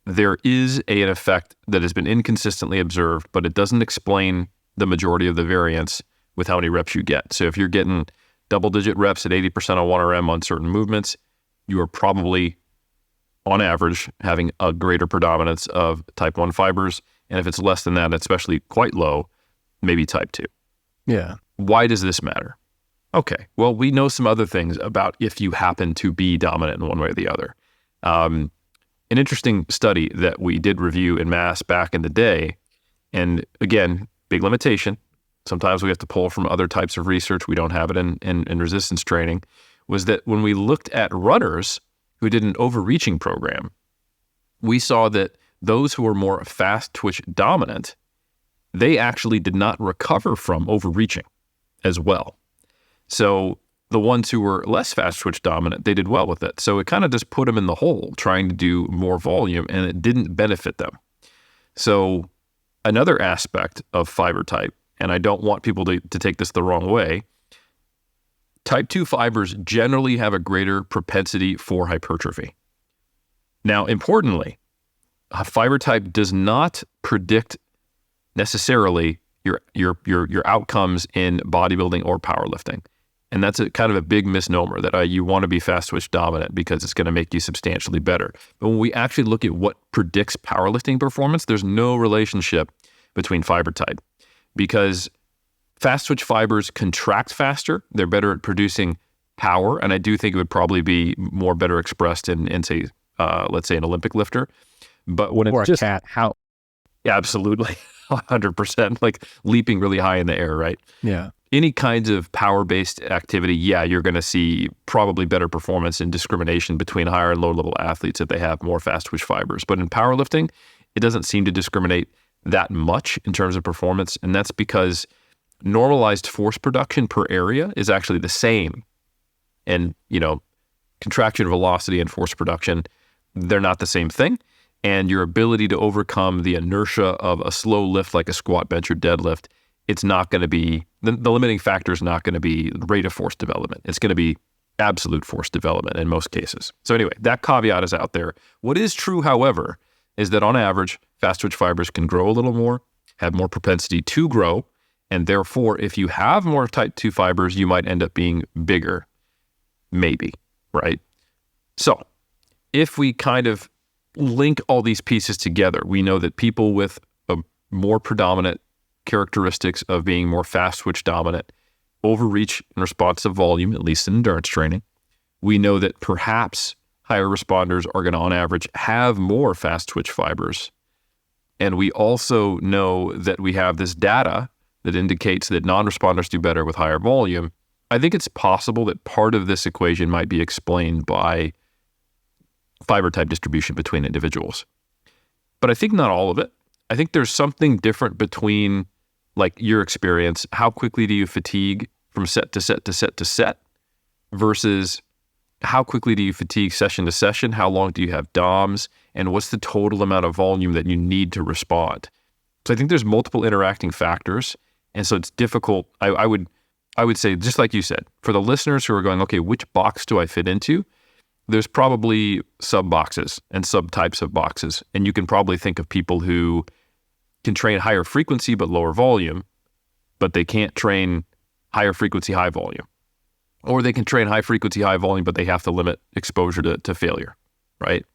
there is an effect that has been inconsistently observed, but it doesn't explain the majority of the variance with how many reps you get. So if you're getting double-digit reps at 80% of 1RM on certain movements, you are probably, on average, having a greater predominance of type 1 fibers. And if it's less than that, especially quite low, maybe type 2. Yeah. Why does this matter? Okay, well, we know some other things about if you happen to be dominant in one way or the other. An interesting study that we did review in mass back in the day, and again, big limitation. Sometimes we have to pull from other types of research. We don't have it in resistance training, was that when we looked at runners who did an overreaching program, we saw that those who were more fast twitch dominant, they actually did not recover from overreaching as well. So the ones who were less fast twitch dominant, they did well with it. So it kind of just put them in the hole trying to do more volume, and it didn't benefit them. So another aspect of fiber type, and I don't want people to take this the wrong way, type 2 fibers generally have a greater propensity for hypertrophy. Now, importantly, a fiber type does not predict necessarily your outcomes in bodybuilding or powerlifting. And that's a kind of a big misnomer that you want to be fast twitch dominant because it's going to make you substantially better. But when we actually look at what predicts powerlifting performance, there's no relationship between fiber type, because fast twitch fibers contract faster. They're better at producing power. And I do think it would probably be more better expressed in say, let's say an Olympic lifter. But when or it's a just cat, how? Yeah, absolutely. 100%, like leaping really high in the air, right? Yeah. Any kinds of power-based activity, yeah, you're going to see probably better performance and discrimination between higher and lower level athletes if they have more fast twitch fibers. But in powerlifting, it doesn't seem to discriminate that much in terms of performance. And that's because normalized force production per area is actually the same. And, contraction velocity and force production, they're not the same thing. And your ability to overcome the inertia of a slow lift like a squat, bench, or deadlift, it's not going to be, the limiting factor is not going to be rate of force development. It's going to be absolute force development in most cases. So anyway, that caveat is out there. What is true, however, is that on average, fast twitch fibers can grow a little more, have more propensity to grow, and therefore, if you have more type 2 fibers, you might end up being bigger, maybe, right? So if we kind of link all these pieces together, we know that people with a more predominant characteristics of being more fast twitch dominant overreach in response to volume, at least in endurance training. We know that perhaps higher responders are going to, on average, have more fast twitch fibers. And we also know that we have this data that indicates that non-responders do better with higher volume. I think it's possible that part of this equation might be explained by fiber type distribution between individuals. But I think not all of it. I think there's something different between, like, your experience. How quickly do you fatigue from set to set to set to set versus how quickly do you fatigue session to session? How long do you have DOMs? And what's the total amount of volume that you need to respond? So I think there's multiple interacting factors. And so it's difficult. I would say, just like you said, for the listeners who are going, okay, which box do I fit into? There's probably sub-boxes and subtypes of boxes. And you can probably think of people who can train higher frequency but lower volume, but they can't train higher frequency, high volume. Or they can train high frequency, high volume, but they have to limit exposure to failure, right?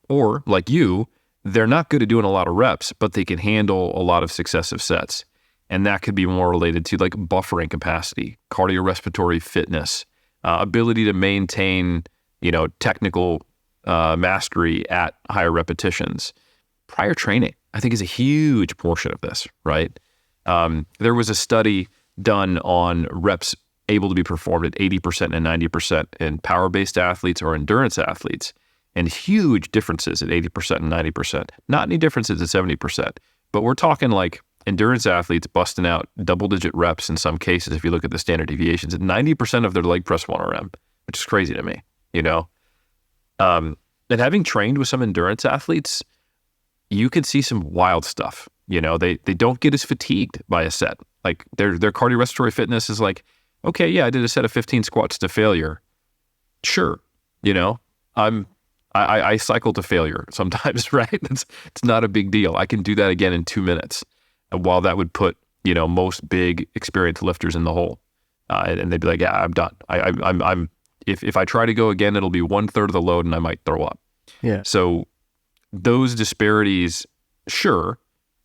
Or like you, they're not good at doing a lot of reps, but they can handle a lot of successive sets. And that could be more related to like buffering capacity, cardiorespiratory fitness, ability to maintain technical mastery at higher repetitions. Prior training, I think, is a huge portion of this, right? There was a study done on reps able to be performed at 80% and 90% in power-based athletes or endurance athletes, and huge differences at 80% and 90%. Not any differences at 70%, but we're talking like endurance athletes busting out double-digit reps in some cases, if you look at the standard deviations, at 90% of their leg press 1RM, which is crazy to me. And having trained with some endurance athletes, you could see some wild stuff. They don't get as fatigued by a set. Like their cardiorespiratory fitness is like, okay, yeah, I did a set of 15 squats to failure. Sure, I cycle to failure sometimes, right? It's not a big deal. I can do that again in 2 minutes. And while that would put most big experienced lifters in the hole, and they'd be like, yeah, I'm done. I'm If I try to go again, it'll be 1/3 of the load and I might throw up. Yeah. So those disparities, sure,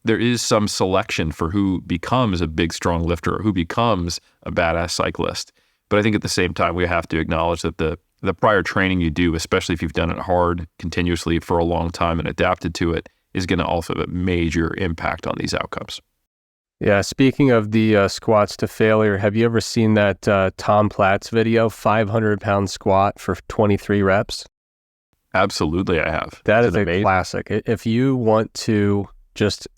there is some selection for who becomes a big, strong lifter or who becomes a badass cyclist. But I think at the same time, we have to acknowledge that the prior training you do, especially if you've done it hard continuously for a long time and adapted to it, is going to also have a major impact on these outcomes. Yeah, speaking of the squats to failure, have you ever seen that Tom Platz video, 500-pound squat for 23 reps? Absolutely, I have. That is a classic. If you want to just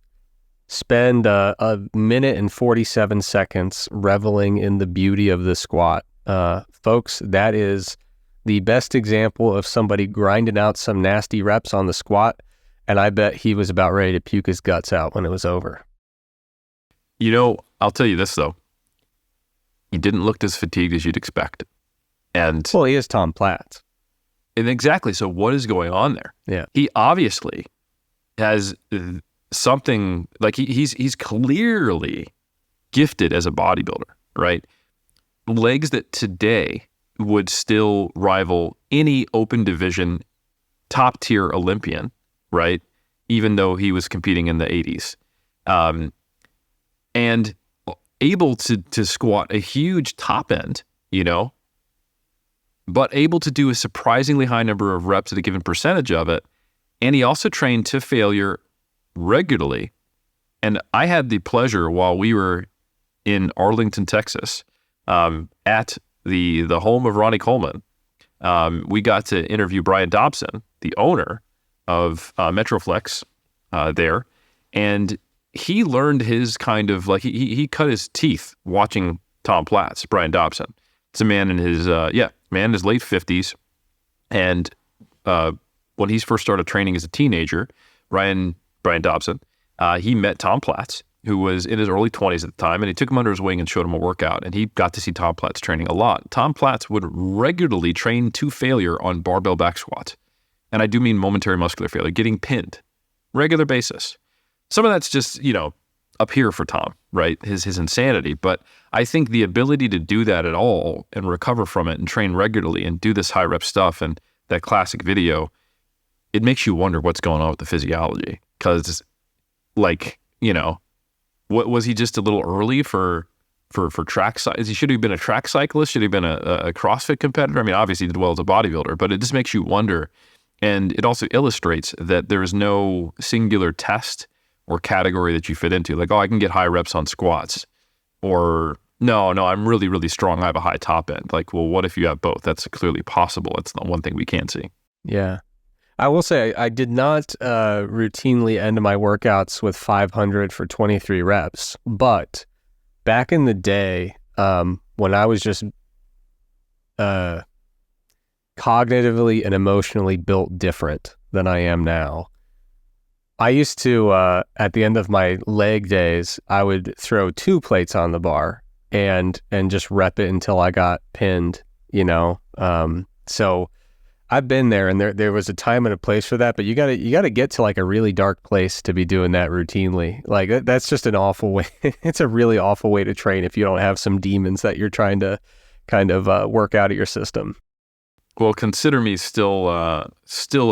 spend a minute and 47 seconds reveling in the beauty of the squat, folks, that is the best example of somebody grinding out some nasty reps on the squat, and I bet he was about ready to puke his guts out when it was over. I'll tell you this, though. He didn't look as fatigued as you'd expect. And well, he is Tom Platz. And exactly. So what is going on there? Yeah. He obviously has something, like he's clearly gifted as a bodybuilder, right? Legs that today would still rival any open division top tier Olympian, right? Even though he was competing in the 80s. And able to squat a huge top end, but able to do a surprisingly high number of reps at a given percentage of it. And he also trained to failure regularly. And I had the pleasure while we were in Arlington, Texas, at the home of Ronnie Coleman. We got to interview Brian Dobson, the owner of Metroflex there. And he learned his kind of, like, he cut his teeth watching Tom Platz, Brian Dobson. It's a man in his, in his late 50s. And when he first started training as a teenager, Brian Dobson, he met Tom Platz, who was in his early 20s at the time, and he took him under his wing and showed him a workout, and he got to see Tom Platz training a lot. Tom Platz would regularly train to failure on barbell back squats. And I do mean momentary muscular failure, getting pinned, regular basis. Some of that's just, up here for Tom, right? His insanity. But I think the ability to do that at all and recover from it and train regularly and do this high rep stuff and that classic video, it makes you wonder what's going on with the physiology. Because, what was he just a little early for track cycles? He should have been a track cyclist. Should have been a CrossFit competitor. I mean, obviously he did well as a bodybuilder, but it just makes you wonder. And it also illustrates that there is no singular test or category that you fit into. Like, I can get high reps on squats. Or, no, I'm really, really strong. I have a high top end. Like, well, what if you have both? That's clearly possible. It's the one thing we can't see. Yeah. I will say I did not routinely end my workouts with 500 for 23 reps. But back in the day, when I was just cognitively and emotionally built different than I am now, I used to, at the end of my leg days, I would throw 2 plates on the bar and just rep it until I got pinned, So I've been there, and there was a time and a place for that, but you gotta get to like a really dark place to be doing that routinely. Like that's just an awful way. It's a really awful way to train if you don't have some demons that you're trying to kind of work out of your system. Well, consider me still a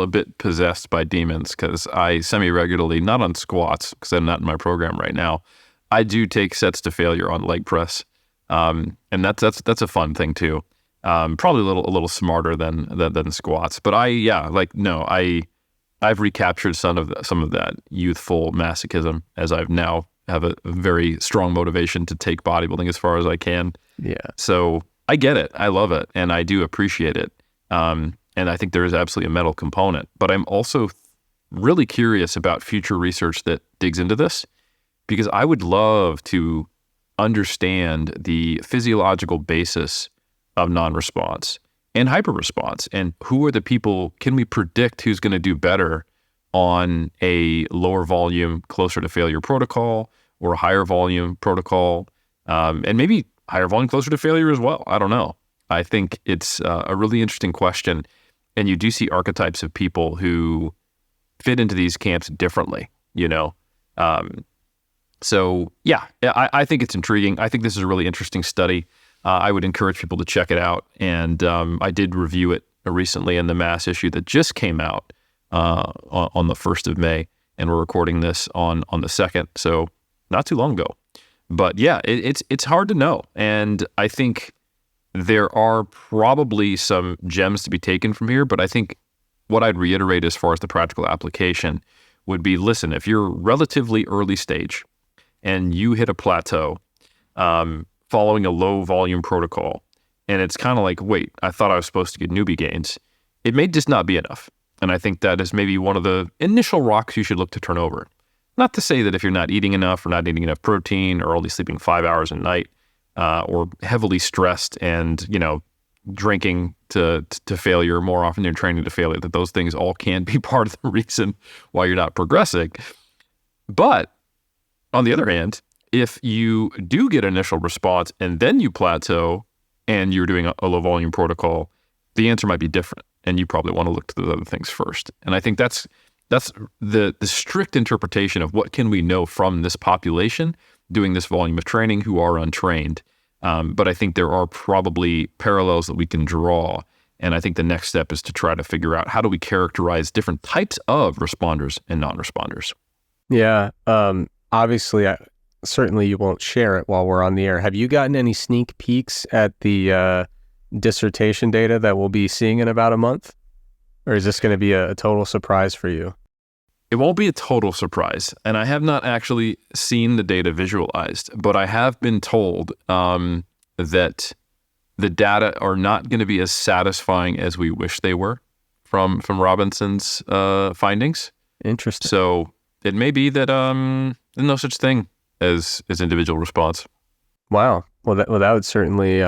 bit possessed by demons, because I semi-regularly, not on squats, because I'm not in my program right now, I do take sets to failure on leg press, and that's a fun thing too. Probably a little smarter than squats, but I've recaptured some of that youthful masochism, as I've now have a very strong motivation to take bodybuilding as far as I can. Yeah. So I get it, I love it, and I do appreciate it. And I think there is absolutely a mental component, but I'm also really curious about future research that digs into this, because I would love to understand the physiological basis of non-response and hyper-response, and who are the people, can we predict who's going to do better on a lower volume, closer to failure protocol, or a higher volume protocol, and maybe higher volume, closer to failure as well. I don't know. I think it's a really interesting question, and you do see archetypes of people who fit into these camps differently, So yeah, I think it's intriguing. I think this is a really interesting study. I would encourage people to check it out, and I did review it recently in the Mass issue that just came out on the 1st of May, and we're recording this on the 2nd, so not too long ago. But yeah, it's hard to know, and I think there are probably some gems to be taken from here, but I think what I'd reiterate as far as the practical application would be, listen, if you're relatively early stage and you hit a plateau following a low volume protocol, and it's kind of like, wait, I thought I was supposed to get newbie gains, it may just not be enough. And I think that is maybe one of the initial rocks you should look to turn over. Not to say that if you're not eating enough or not eating enough protein or only sleeping 5 hours a night, or heavily stressed and, drinking to failure more often than training to failure, that those things all can be part of the reason why you're not progressing. But on the other hand, if you do get initial response and then you plateau and you're doing a low volume protocol, the answer might be different. and you probably want to look to those other things first. And I think that's the strict interpretation of what can we know from this population doing this volume of training who are untrained. But I think there are probably parallels that we can draw. And I think the next step is to try to figure out how do we characterize different types of responders and non-responders. Yeah. Obviously, certainly you won't share it while we're on the air. Have you gotten any sneak peeks at the dissertation data that we'll be seeing in about a month? Or is this going to be a total surprise for you? It won't be a total surprise. And I have not actually seen the data visualized, but I have been told that the data are not going to be as satisfying as we wish they were from Robinson's findings. Interesting. So it may be that there's no such thing as individual response. Wow. Well, that would certainly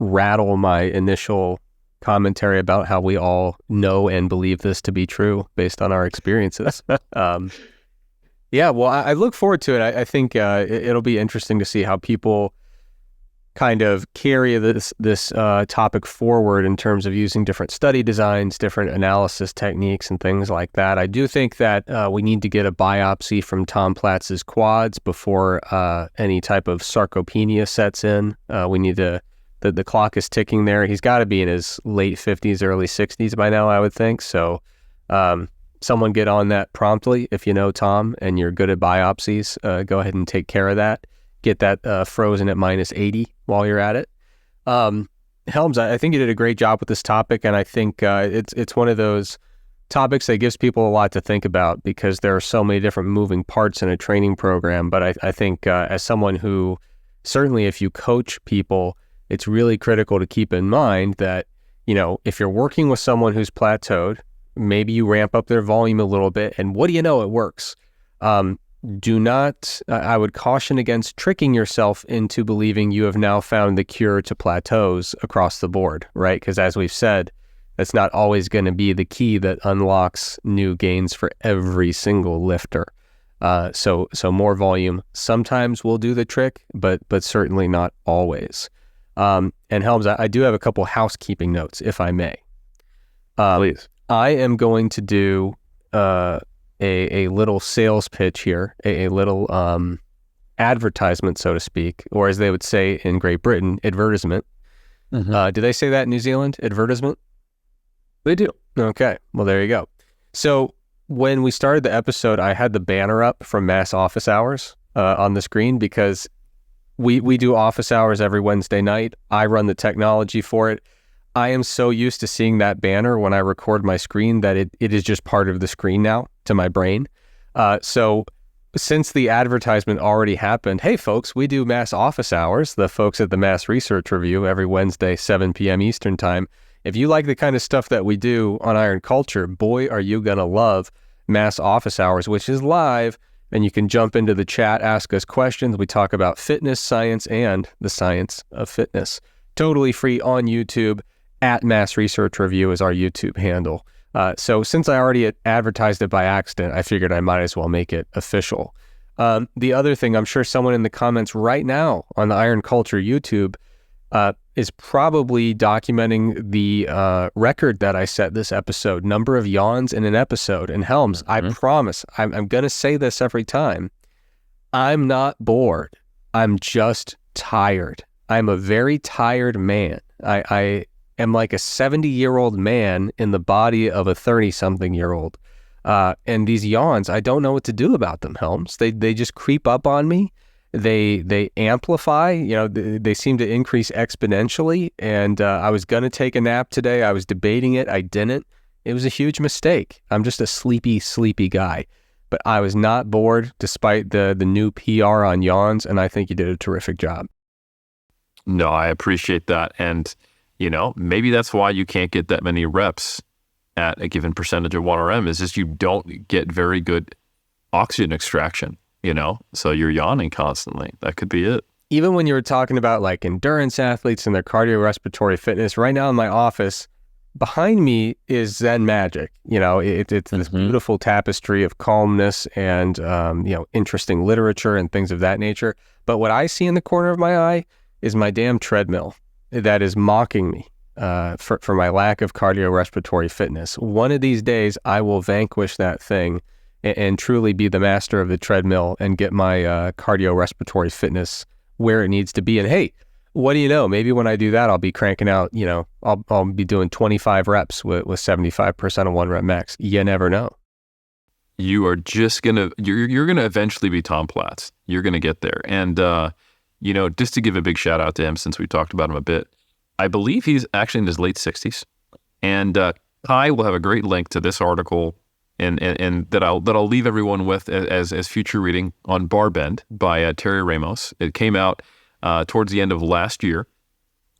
rattle my initial commentary about how we all know and believe this to be true based on our experiences. Yeah, well, I look forward to it. I think it'll be interesting to see how people kind of carry this topic forward in terms of using different study designs, different analysis techniques, and things like that. I do think that we need to get a biopsy from Tom Platz's quads before any type of sarcopenia sets in. We need to. The clock is ticking there. He's got to be in his late 50s, early 60s by now, I would think. So someone get on that promptly. If you know Tom and you're good at biopsies, go ahead and take care of that. Get that frozen at minus 80 while you're at it. Helms, I think you did a great job with this topic, and I think it's one of those topics that gives people a lot to think about because there are so many different moving parts in a training program. But I think as someone who, certainly if you coach people, it's really critical to keep in mind that, you know, if you're working with someone who's plateaued, maybe you ramp up their volume a little bit, and what do you know, it works. Do not, I would caution against tricking yourself into believing you have now found the cure to plateaus across the board, right? Because as we've said, that's not always going to be the key that unlocks new gains for every single lifter. So more volume sometimes will do the trick, but certainly not always. And Helms, I do have a couple housekeeping notes, if I may. Please. I am going to do a little sales pitch here, a little advertisement, so to speak, or as they would say in Great Britain, advertisement. Mm-hmm. Do they say that in New Zealand, advertisement? They do. Okay, well, there you go. So when we started the episode, I had the banner up from Mass Office Hours on the screen because we do office hours every Wednesday night. I run the technology for it. I am so used to seeing that banner when I record my screen that it is just part of the screen now to my brain. So since the advertisement already happened, hey folks, we do Mass Office Hours, the folks at the Mass Research Review every Wednesday, 7 p.m. Eastern Time. If you like the kind of stuff that we do on Iron Culture, boy, are you going to love Mass Office Hours, which is live. And you can jump into the chat, ask us questions. We talk about fitness, science, and the science of fitness. Totally free on YouTube. At Mass Research Review is our YouTube handle. So since I already advertised it by accident, I figured I might as well make it official. The other thing, I'm sure someone in the comments right now on the Iron Culture YouTube is probably documenting the record that I set this episode, number of yawns in an episode. And Helms, I promise, I'm going to say this every time. I'm not bored. I'm just tired. I'm a very tired man. I am like a 70-year-old man in the body of a 30-something-year-old. And these yawns, I don't know what to do about them, Helms. They just creep up on me. They amplify, you know, they seem to increase exponentially. And I was going to take a nap today. I was debating it. I didn't. It was a huge mistake. I'm just a sleepy guy. But I was not bored despite the new PR on yawns. And I think you did a terrific job. No, I appreciate that. And, you know, maybe that's why you can't get that many reps at a given percentage of 1RM is just you don't get very good oxygen extraction. You know, so you're yawning constantly. That could be it. Even when you were talking about like endurance athletes and their cardiorespiratory fitness, right now in my office, behind me is Zen magic. You know, it's this beautiful tapestry of calmness and, you know, interesting literature and things of that nature. But what I see in the corner of my eye is my damn treadmill that is mocking me. for my lack of cardiorespiratory fitness. One of these days, I will vanquish that thing and truly be the master of the treadmill and get my cardiorespiratory fitness where it needs to be. And hey, what do you know? Maybe when I do that, I'll be cranking out, I'll be doing 25 reps with 75% of 1 rep max. You never know. You are just you're gonna eventually be Tom Platz. You're gonna get there. And just to give a big shout out to him, since we talked about him a bit, I believe he's actually in his late 60s. And Kai will have a great link to this article and that I'll leave everyone with as future reading on Barbend by Terry Ramos. It came out towards the end of last year,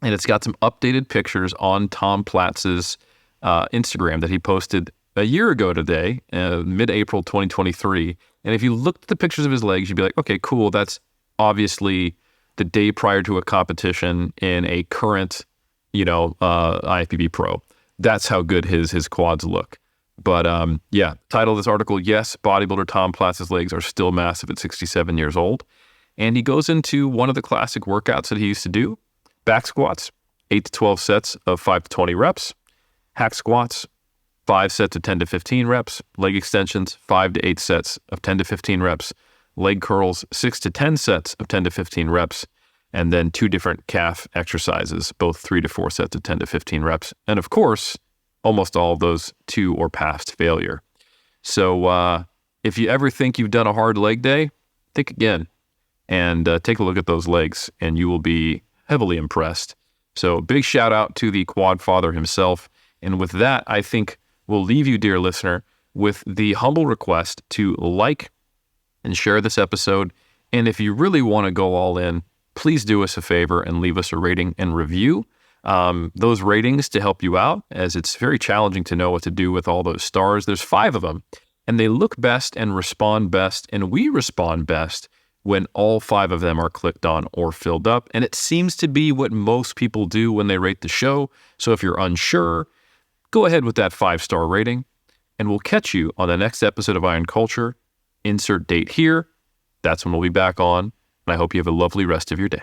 and it's got some updated pictures on Tom Platz's Instagram that he posted a year ago today, mid-April 2023. And if you looked at the pictures of his legs, you'd be like, okay, cool. That's obviously the day prior to a competition in a current, IFBB Pro. That's how good his quads look. But title of this article, yes, bodybuilder Tom Platz's legs are still massive at 67 years old. And he goes into one of the classic workouts that he used to do, back squats, 8 to 12 sets of 5 to 20 reps, hack squats, 5 sets of 10 to 15 reps, leg extensions, 5 to 8 sets of 10 to 15 reps, leg curls, 6 to 10 sets of 10 to 15 reps, and then 2 different calf exercises, both 3 to 4 sets of 10 to 15 reps. And of course, almost all of those to or past failure. So if you ever think you've done a hard leg day, think again and take a look at those legs, and you will be heavily impressed. So big shout out to the quad father himself. And with that, I think we'll leave you, dear listener, with the humble request to like and share this episode. And if you really want to go all in, please do us a favor and leave us a rating and review. Those ratings to help you out, as it's very challenging to know what to do with all those stars. There's 5 of them, and they look best and respond best, and we respond best when all 5 of them are clicked on or filled up. And it seems to be what most people do when they rate the show. So if you're unsure, go ahead with that 5-star rating, and we'll catch you on the next episode of Iron Culture. Insert date here. That's when we'll be back on, and I hope you have a lovely rest of your day.